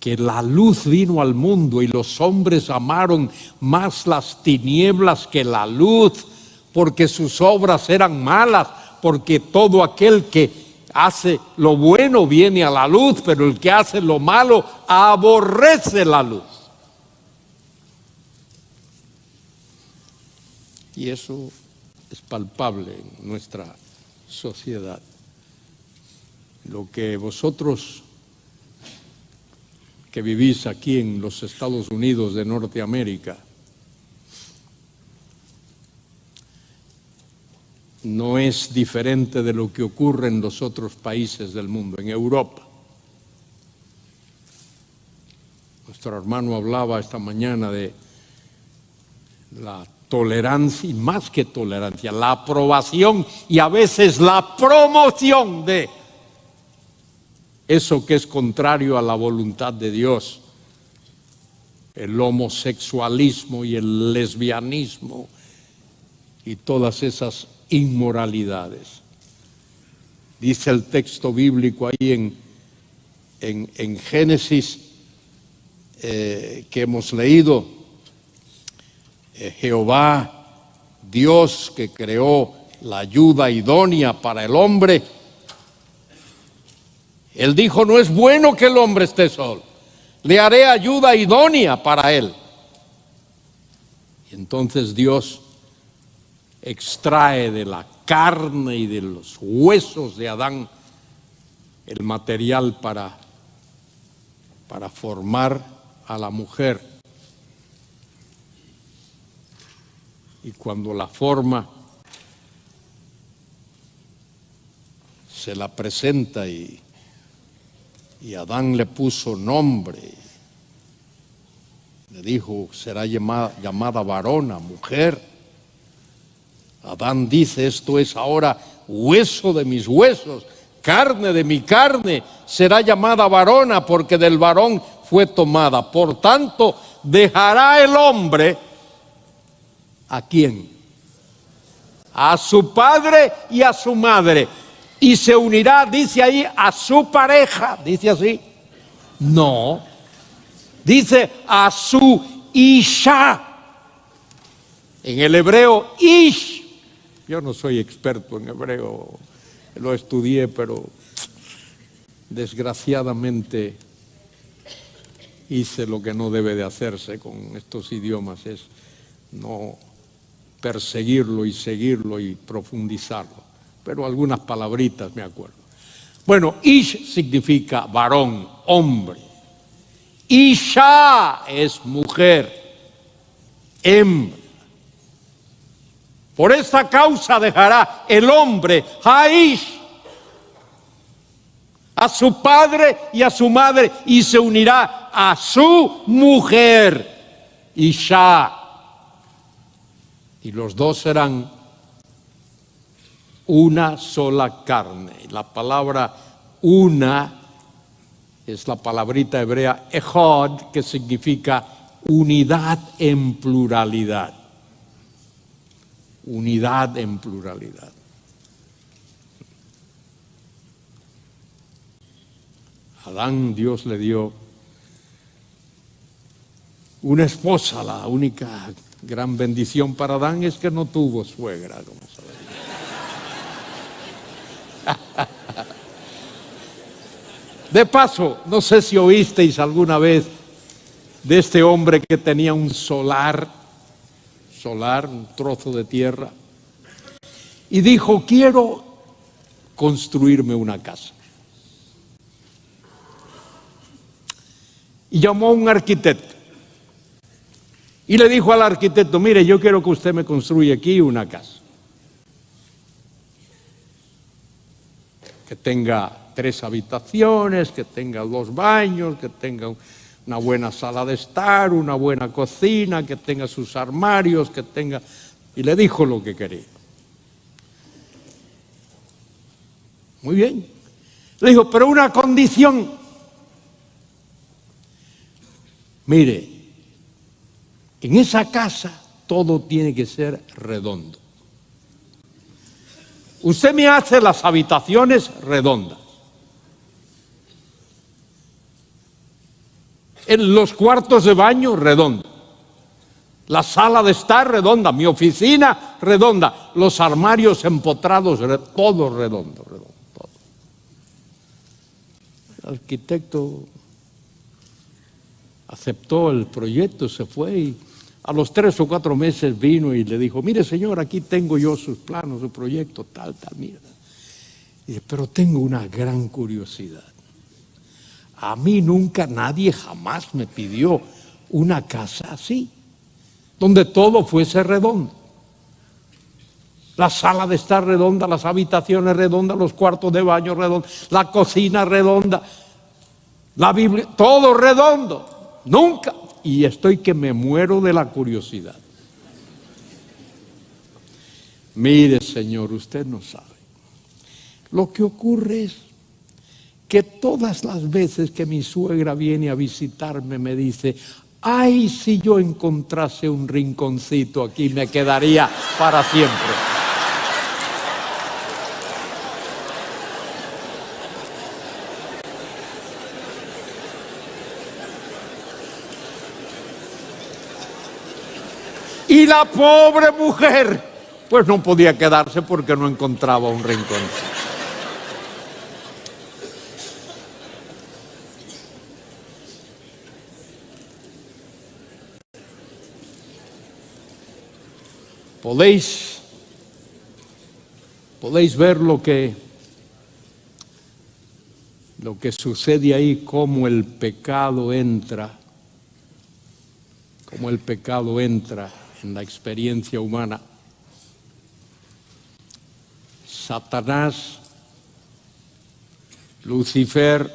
que la luz vino al mundo y los hombres amaron más las tinieblas que la luz, porque sus obras eran malas, porque todo aquel que hace lo bueno viene a la luz, pero el que hace lo malo aborrece la luz. Y eso es palpable en nuestra sociedad. Lo que vosotros que vivís aquí en los Estados Unidos de Norteamérica no es diferente de lo que ocurre en los otros países del mundo, en Europa. Nuestro hermano hablaba esta mañana de la tolerancia, y más que tolerancia, la aprobación y a veces la promoción de eso que es contrario a la voluntad de Dios. El homosexualismo y el lesbianismo y todas esas inmoralidades. Dice el texto bíblico ahí en Génesis que hemos leído, Jehová, Dios que creó la ayuda idónea para el hombre, Él dijo, no es bueno que el hombre esté solo, le haré ayuda idónea para él. Y entonces Dios extrae de la carne y de los huesos de Adán el material para formar a la mujer. Y cuando la forma, se la presenta y Adán le puso nombre. Le dijo, será llamada varona, mujer. Adán dice, esto es ahora hueso de mis huesos, carne de mi carne, será llamada varona porque del varón fue tomada. Por tanto, dejará el hombre, ¿a quién? A su padre y a su madre, y se unirá, dice ahí, a su pareja. ¿Dice así? No. Dice a su isha. En el hebreo, ish. Yo no soy experto en hebreo, lo estudié, pero desgraciadamente hice lo que no debe de hacerse con estos idiomas, es no perseguirlo y seguirlo y profundizarlo. Pero algunas palabritas me acuerdo. Bueno, ish significa varón, hombre. Isha es mujer, hembra. Por esta causa dejará el hombre, Haish, a su padre y a su madre, y se unirá a su mujer, Isha. Y los dos serán una sola carne. La palabra una es la palabrita hebrea echad, que significa unidad en pluralidad. Unidad en pluralidad. Adán, Dios le dio una esposa. La única gran bendición para Adán es que no tuvo suegra, como sabéis. De paso, no sé si oísteis alguna vez de este hombre que tenía un solar, un trozo de tierra, y dijo: quiero construirme una casa. Y llamó a un arquitecto y le dijo al arquitecto: mire, yo quiero que usted me construya aquí una casa que tenga 3 habitaciones, que tenga 2 baños, que tenga una buena sala de estar, una buena cocina, que tenga sus armarios, que tenga... Y le dijo lo que quería. Muy bien. Le dijo: pero una condición. Mire, en esa casa todo tiene que ser redondo. Usted me hace las habitaciones redondas, en los cuartos de baño redondos, la sala de estar redonda, mi oficina redonda, los armarios empotrados, todo redondo, todo. El arquitecto aceptó el proyecto, se fue, y a los 3 o 4 meses vino y le dijo: mire, señor, aquí tengo yo sus planos, su proyecto, tal, mira. Y dice: pero tengo una gran curiosidad. A mí nunca, nadie jamás me pidió una casa así, donde todo fuese redondo. La sala de estar redonda, las habitaciones redondas, los cuartos de baño redondos, la cocina redonda, la Biblia, todo redondo. Nunca. Y estoy que me muero de la curiosidad. Mire, señor, usted no sabe. Lo que ocurre es que todas las veces que mi suegra viene a visitarme me dice: ay, si yo encontrase un rinconcito aquí, me quedaría para siempre. Y la pobre mujer, pues no podía quedarse porque no encontraba un rinconcito. Podéis ver lo que sucede ahí, cómo el pecado entra en la experiencia humana. Satanás, Lucifer,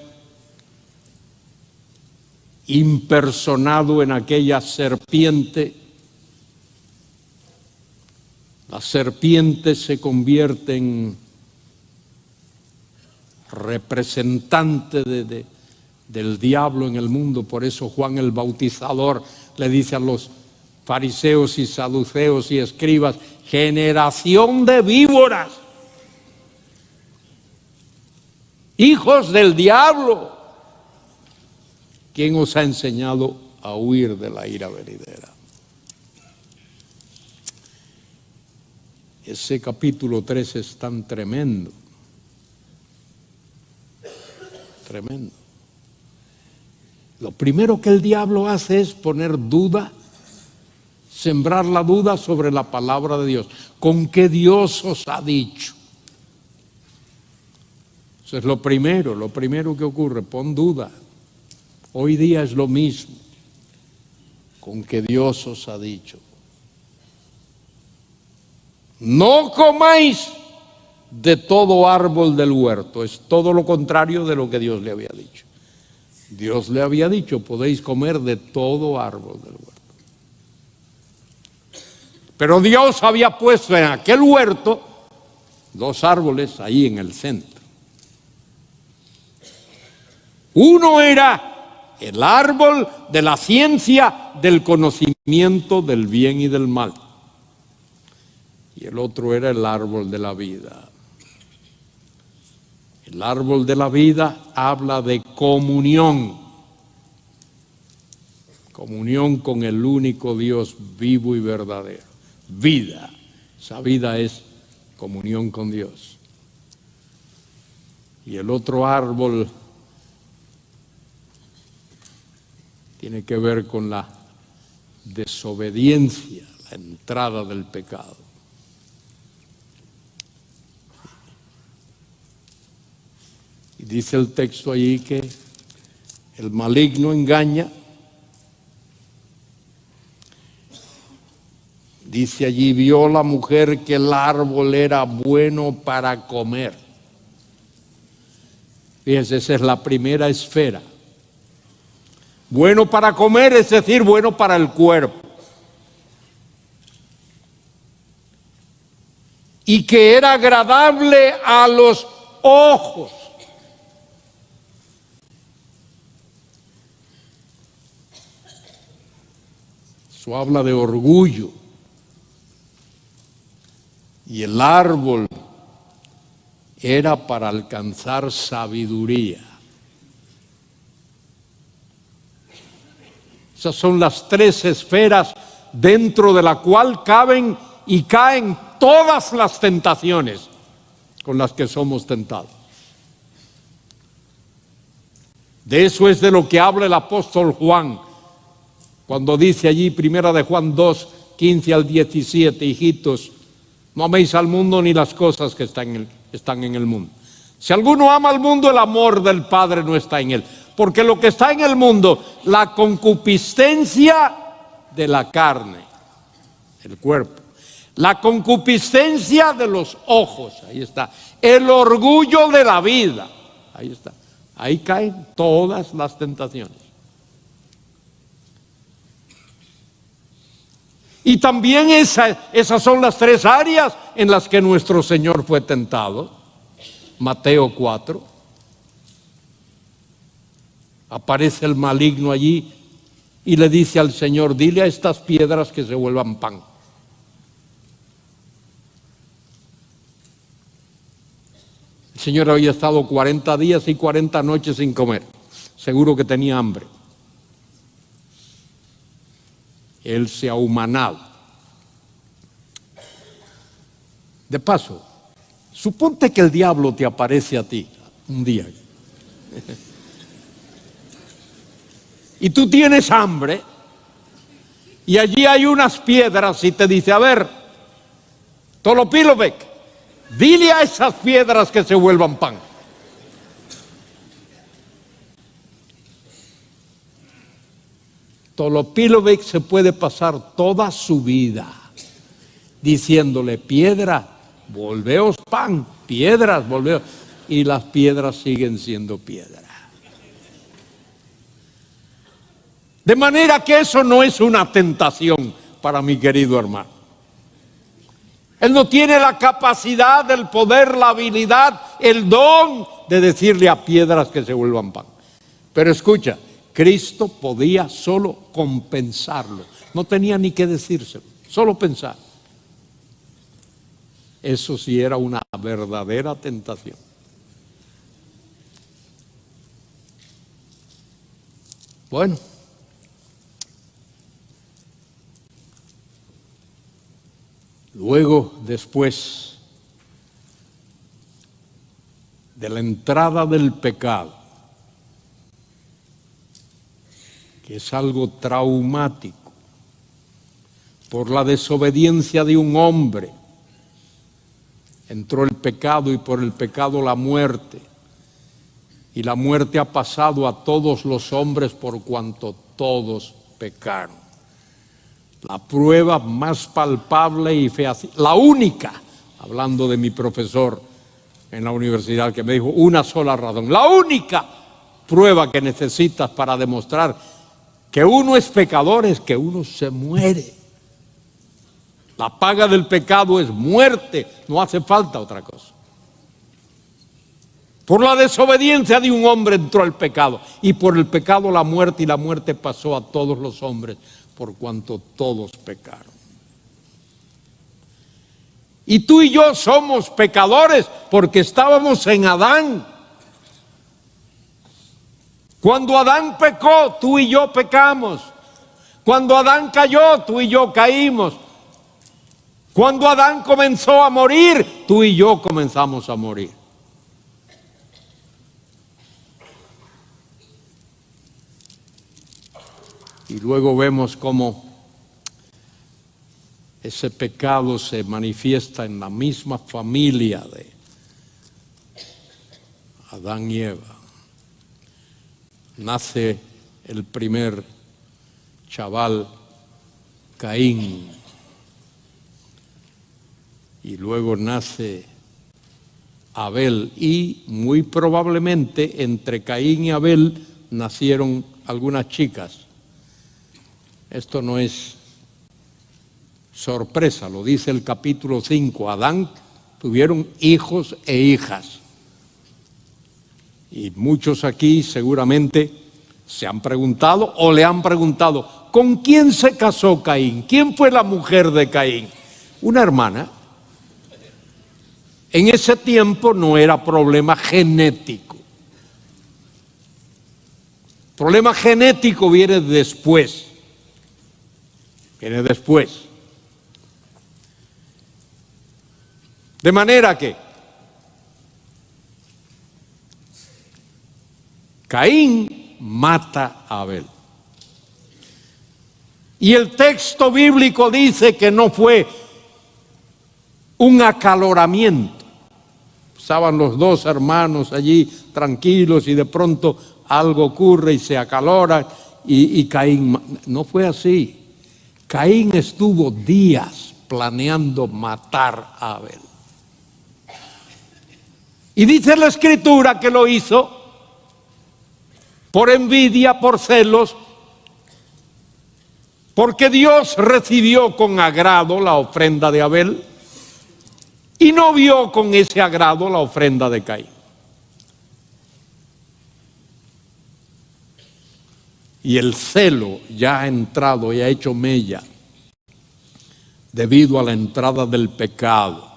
impersonado en aquella serpiente. La serpiente se convierte en representante del diablo en el mundo. Por eso Juan el Bautizador le dice a los fariseos y saduceos y escribas: generación de víboras, hijos del diablo, ¿quién os ha enseñado a huir de la ira venidera? Ese capítulo 3 es tan tremendo, tremendo. Lo primero que el diablo hace es poner duda, sembrar la duda sobre la palabra de Dios. ¿Con qué Dios os ha dicho? Eso es lo primero que ocurre, pon duda. Hoy día es lo mismo. ¿Con qué Dios os ha dicho? No comáis de todo árbol del huerto. Es todo lo contrario de lo que Dios le había dicho. Dios le había dicho: podéis comer de todo árbol del huerto. Pero Dios había puesto en aquel huerto 2 árboles ahí en el centro. Uno era el árbol de la ciencia del conocimiento del bien y del mal. Y el otro era el árbol de la vida. El árbol de la vida habla de comunión. Comunión con el único Dios vivo y verdadero. Vida. Esa vida es comunión con Dios. Y el otro árbol tiene que ver con la desobediencia, la entrada del pecado. Y dice el texto allí que el maligno engaña. Dice allí, vio la mujer que el árbol era bueno para comer. Fíjense, esa es la primera esfera. Bueno para comer, es decir, bueno para el cuerpo. Y que era agradable a los ojos. Eso habla de orgullo. Y el árbol era para alcanzar sabiduría. Esas son las tres esferas dentro de la cual caben y caen todas las tentaciones con las que somos tentados. De eso es de lo que habla el apóstol Juan, cuando dice allí, primera de Juan 2, 15 al 17, hijitos, no améis al mundo ni las cosas que están en el mundo. Si alguno ama al mundo, el amor del Padre no está en él. Porque lo que está en el mundo, la concupiscencia de la carne, el cuerpo, la concupiscencia de los ojos, ahí está, el orgullo de la vida, ahí está. Ahí caen todas las tentaciones. Y también esas son las tres áreas en las que nuestro Señor fue tentado. Mateo 4. Aparece el maligno allí y le dice al Señor, dile a estas piedras que se vuelvan pan. El Señor había estado 40 días y 40 noches sin comer. Seguro que tenía hambre. Él se ha humanado. De paso, suponte que el diablo te aparece a ti un día y tú tienes hambre y allí hay unas piedras y te dice, a ver, Tolopilovec, dile a esas piedras que se vuelvan pan. Tolopilovec se puede pasar toda su vida diciéndole, piedra, volveos pan, piedras, volveos. Y las piedras siguen siendo piedra. De manera que eso no es una tentación para mi querido hermano. Él no tiene la capacidad, el poder, la habilidad, el don de decirle a piedras que se vuelvan pan. Pero escucha, Cristo podía solo compensarlo. No tenía ni que decírselo, solo pensar. Eso sí era una verdadera tentación. Bueno. Luego, después de la entrada del pecado, que es algo traumático, por la desobediencia de un hombre, entró el pecado y por el pecado la muerte. Y la muerte ha pasado a todos los hombres por cuanto todos pecaron. La prueba más palpable y fehaciente, la única, hablando de mi profesor en la universidad que me dijo una sola razón, la única prueba que necesitas para demostrar que uno es pecador es que uno se muere. La paga del pecado es muerte, no hace falta otra cosa. Por la desobediencia de un hombre entró el pecado y por el pecado la muerte, y la muerte pasó a todos los hombres por cuanto todos pecaron. Y tú y yo somos pecadores porque estábamos en Adán. Cuando Adán pecó, tú y yo pecamos. Cuando Adán cayó, tú y yo caímos. Cuando Adán comenzó a morir, tú y yo comenzamos a morir. Y luego vemos cómo ese pecado se manifiesta en la misma familia de Adán y Eva. Nace el primer chaval, Caín, y luego nace Abel, y muy probablemente entre Caín y Abel nacieron algunas chicas. Esto no es sorpresa, lo dice el capítulo 5. Adán tuvieron hijos e hijas. Y muchos aquí seguramente se han preguntado o le han preguntado, ¿con quién se casó Caín? ¿Quién fue la mujer de Caín? Una hermana. En ese tiempo no era problema genético. Problema genético viene después. Viene después. De manera que Caín mata a Abel. Y el texto bíblico dice que no fue un acaloramiento. Estaban los dos hermanos allí tranquilos y de pronto algo ocurre y se acalora y Caín. No fue así. Caín estuvo días planeando matar a Abel. Y dice la Escritura que lo hizo por envidia, por celos, porque Dios recibió con agrado la ofrenda de Abel y no vio con ese agrado la ofrenda de Caín. Y el celo ya ha entrado y ha hecho mella debido a la entrada del pecado.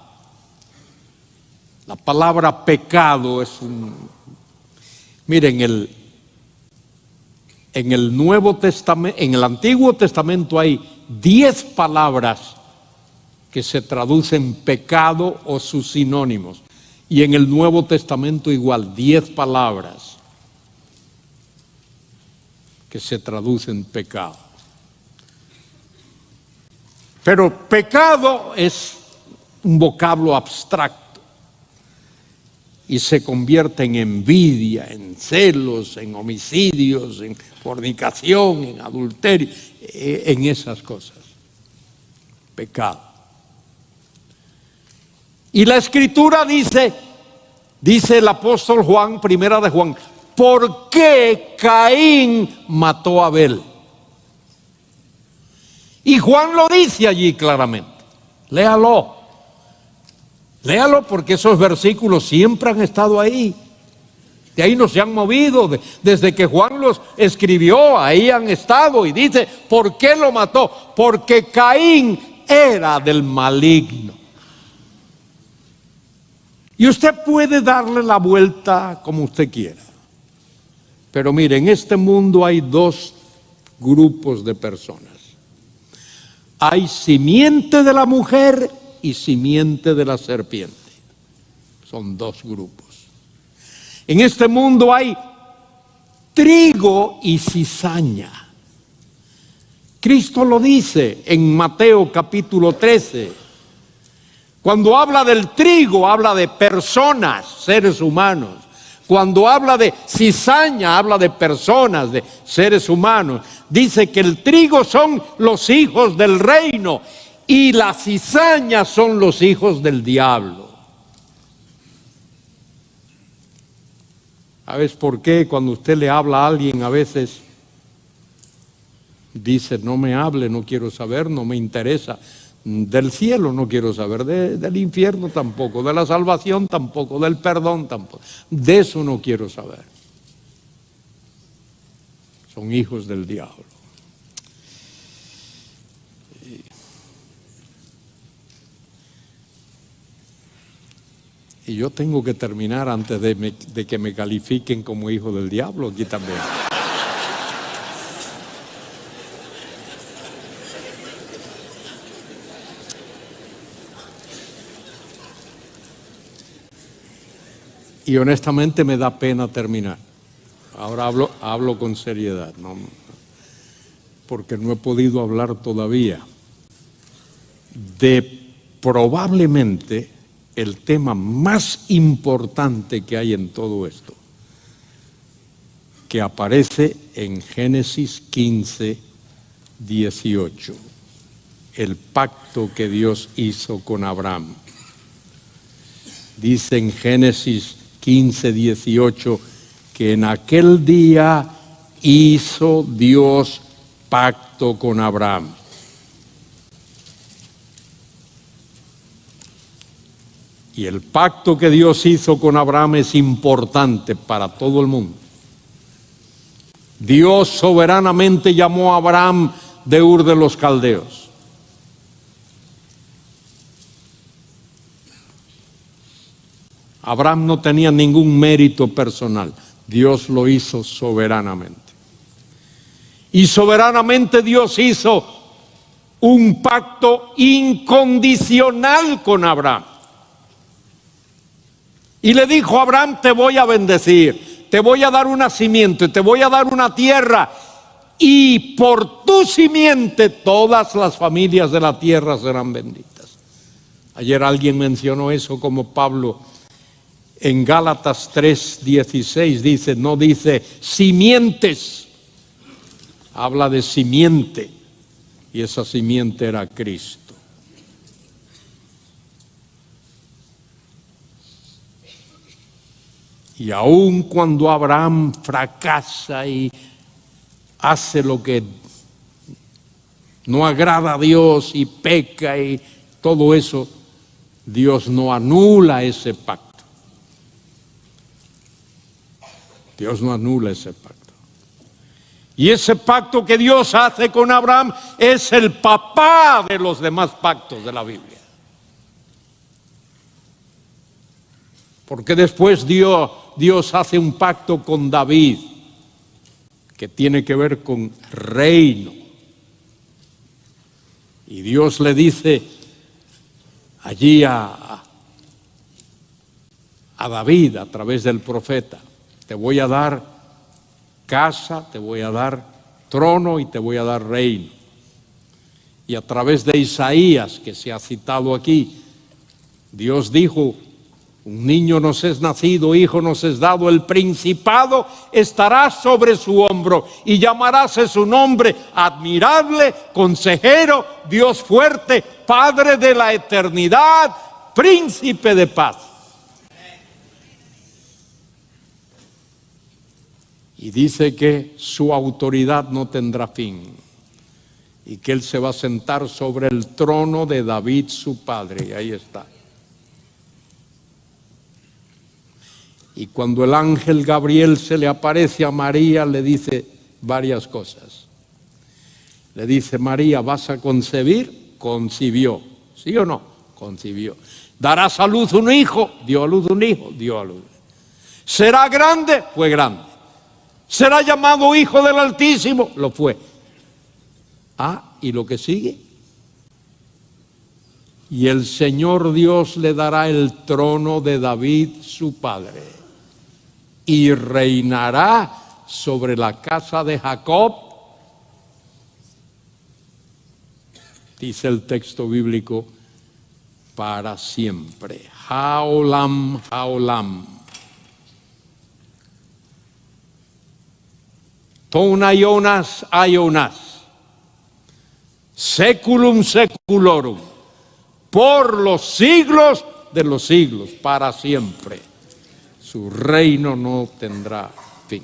La palabra pecado es miren, en el Nuevo Testamento, en el Antiguo Testamento hay 10 palabras que se traducen pecado o sus sinónimos. Y en el Nuevo Testamento igual, 10 palabras que se traducen pecado. Pero pecado es un vocablo abstracto y se convierte en envidia, en celos, en homicidios, en fornicación, en adulterio, en esas cosas. Pecado. Y la Escritura dice el apóstol Juan, primera de Juan, ¿por qué Caín mató a Abel? Y Juan lo dice allí claramente. Léalo. Léalo porque esos versículos siempre han estado ahí. De ahí no se han movido. Desde que Juan los escribió, ahí han estado. Y dice, ¿por qué lo mató? Porque Caín era del maligno. Y usted puede darle la vuelta como usted quiera. Pero mire, en este mundo hay dos grupos de personas. Hay simiente de la mujer y simiente de la serpiente. Son dos grupos. En este mundo hay trigo y cizaña. Cristo lo dice en Mateo capítulo 13. Cuando habla del trigo, habla de personas, seres humanos. Cuando habla de cizaña, habla de personas, de seres humanos. Dice que el trigo son los hijos del reino y la cizaña son los hijos del diablo. ¿Sabes por qué? Cuando usted le habla a alguien, a veces dice, no me hable, no quiero saber, no me interesa. Del cielo no quiero saber, del infierno tampoco, de la salvación tampoco, del perdón tampoco. De eso no quiero saber. Son hijos del diablo. Y yo tengo que terminar antes de que me califiquen como hijo del diablo aquí también. Y honestamente me da pena terminar. Ahora hablo con seriedad, ¿no? Porque no he podido hablar todavía de probablemente el tema más importante que hay en todo esto, que aparece en Génesis 15, 18, el pacto que Dios hizo con Abraham. Dice en Génesis 15, 18, que en aquel día hizo Dios pacto con Abraham. Y el pacto que Dios hizo con Abraham es importante para todo el mundo. Dios soberanamente llamó a Abraham de Ur de los Caldeos. Abraham no tenía ningún mérito personal. Dios lo hizo soberanamente. Y soberanamente Dios hizo un pacto incondicional con Abraham. Y le dijo a Abraham: te voy a bendecir, te voy a dar una simiente, te voy a dar una tierra, y por tu simiente todas las familias de la tierra serán benditas. Ayer alguien mencionó eso, como Pablo en Gálatas 3:16 dice, no dice simientes, habla de simiente, y esa simiente era Cristo. Y aun cuando Abraham fracasa y hace lo que no agrada a Dios y peca y todo eso, Dios no anula ese pacto. Dios no anula ese pacto. Y ese pacto que Dios hace con Abraham es el papá de los demás pactos de la Biblia. Porque después Dios hace un pacto con David que tiene que ver con reino. Y Dios le dice allí a David a través del profeta: te voy a dar casa, te voy a dar trono y te voy a dar reino. Y a través de Isaías, que se ha citado aquí, Dios dijo: un niño nos es nacido, hijo nos es dado, el principado estará sobre su hombro, y llamarase su nombre admirable, consejero, Dios fuerte, Padre de la eternidad, príncipe de paz. Y dice que su autoridad no tendrá fin, y que él se va a sentar sobre el trono de David su padre. Y ahí está. Y cuando el ángel Gabriel se le aparece a María, le dice varias cosas. Le dice: María, vas a concebir. Concibió. ¿Sí o no? Concibió. Darás a luz un hijo. Dio a luz un hijo. Dio a luz. ¿Será grande? Fue grande. ¿Será llamado Hijo del Altísimo? Lo fue. ¿y lo que sigue? Y el Señor Dios le dará el trono de David su padre, y reinará sobre la casa de Jacob, dice el texto bíblico, para siempre. Haolam, haolam. Tonaionas, aionas. Seculum seculorum. Por los siglos de los siglos, para siempre. Su reino no tendrá fin.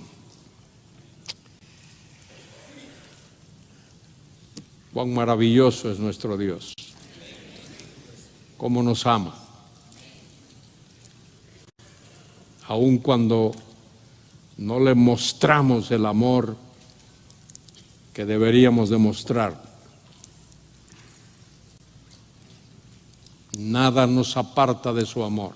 Cuán maravilloso es nuestro Dios. Cómo nos ama. Aun cuando no le mostramos el amor que deberíamos demostrar. Nada nos aparta de su amor.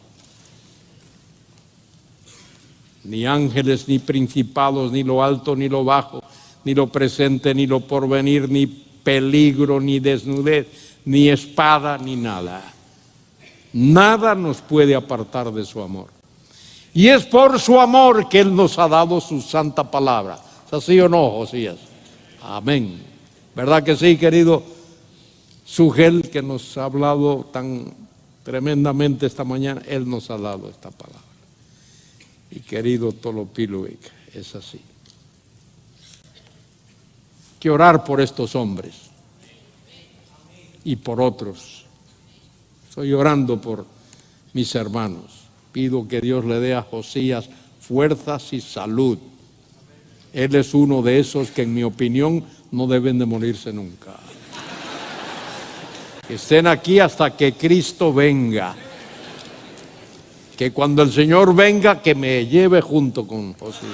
ni ángeles, ni principados, ni lo alto, ni lo bajo, ni lo presente, ni lo porvenir, ni peligro, ni desnudez, ni espada, ni nada. Nada nos puede apartar de su amor. Y es por su amor que Él nos ha dado su santa palabra. ¿Es así o no, Josías? Amén. ¿Verdad que sí, querido Sugel, que nos ha hablado tan tremendamente esta mañana? Él nos ha dado esta palabra. Y querido Tolopiluic, es así. Hay que orar por estos hombres y por otros. Estoy orando por mis hermanos. Pido que Dios le dé a Josías fuerzas y salud. Él es uno de esos que, en mi opinión, no deben de morirse nunca. Que estén aquí hasta que Cristo venga. Que cuando el Señor venga, que me lleve junto con Josías.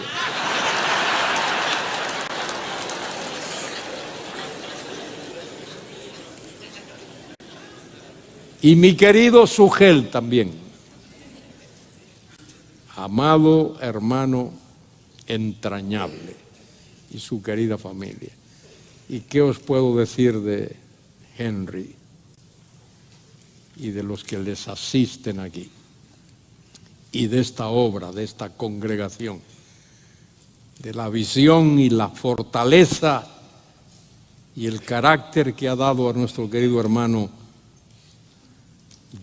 Y mi querido Sugel también, amado hermano entrañable, y su querida familia. ¿Y qué os puedo decir de Henry y de los que les asisten aquí? Y de esta obra, de esta congregación, de la visión y la fortaleza y el carácter que ha dado a nuestro querido hermano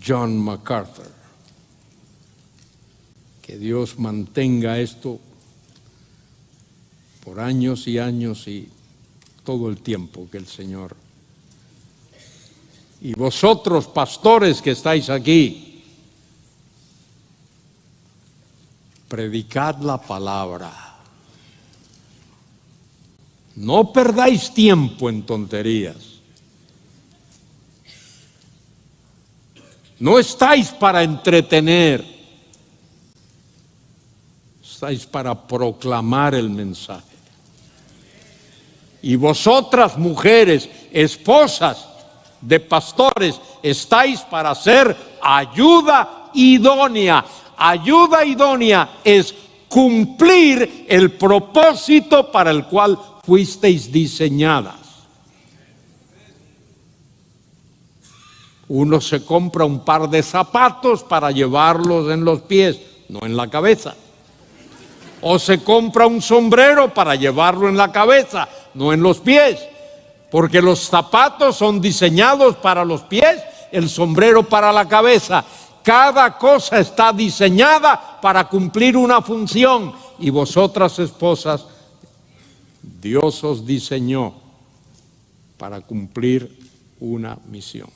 John MacArthur. Que Dios mantenga esto por años y años y todo el tiempo que el Señor. Y vosotros, pastores que estáis aquí, predicad la palabra. No perdáis tiempo en tonterías. No estáis para entretener, estáis para proclamar el mensaje. Y vosotras, mujeres, esposas de pastores, estáis para ser ayuda idónea. Ayuda idónea es cumplir el propósito para el cual fuisteis diseñadas. Uno se compra un par de zapatos para llevarlos en los pies, no en la cabeza. O se compra un sombrero para llevarlo en la cabeza, no en los pies. Porque los zapatos son diseñados para los pies, el sombrero para la cabeza. Cada cosa está diseñada para cumplir una función. Y vosotras, esposas, Dios os diseñó para cumplir una misión.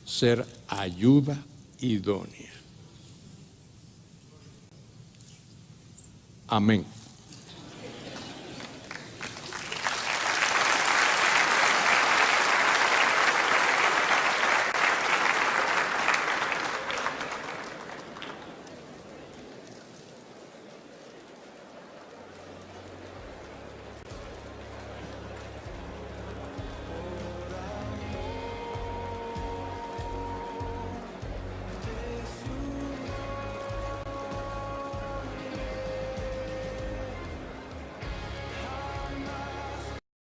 Ser ayuda idónea. Amén.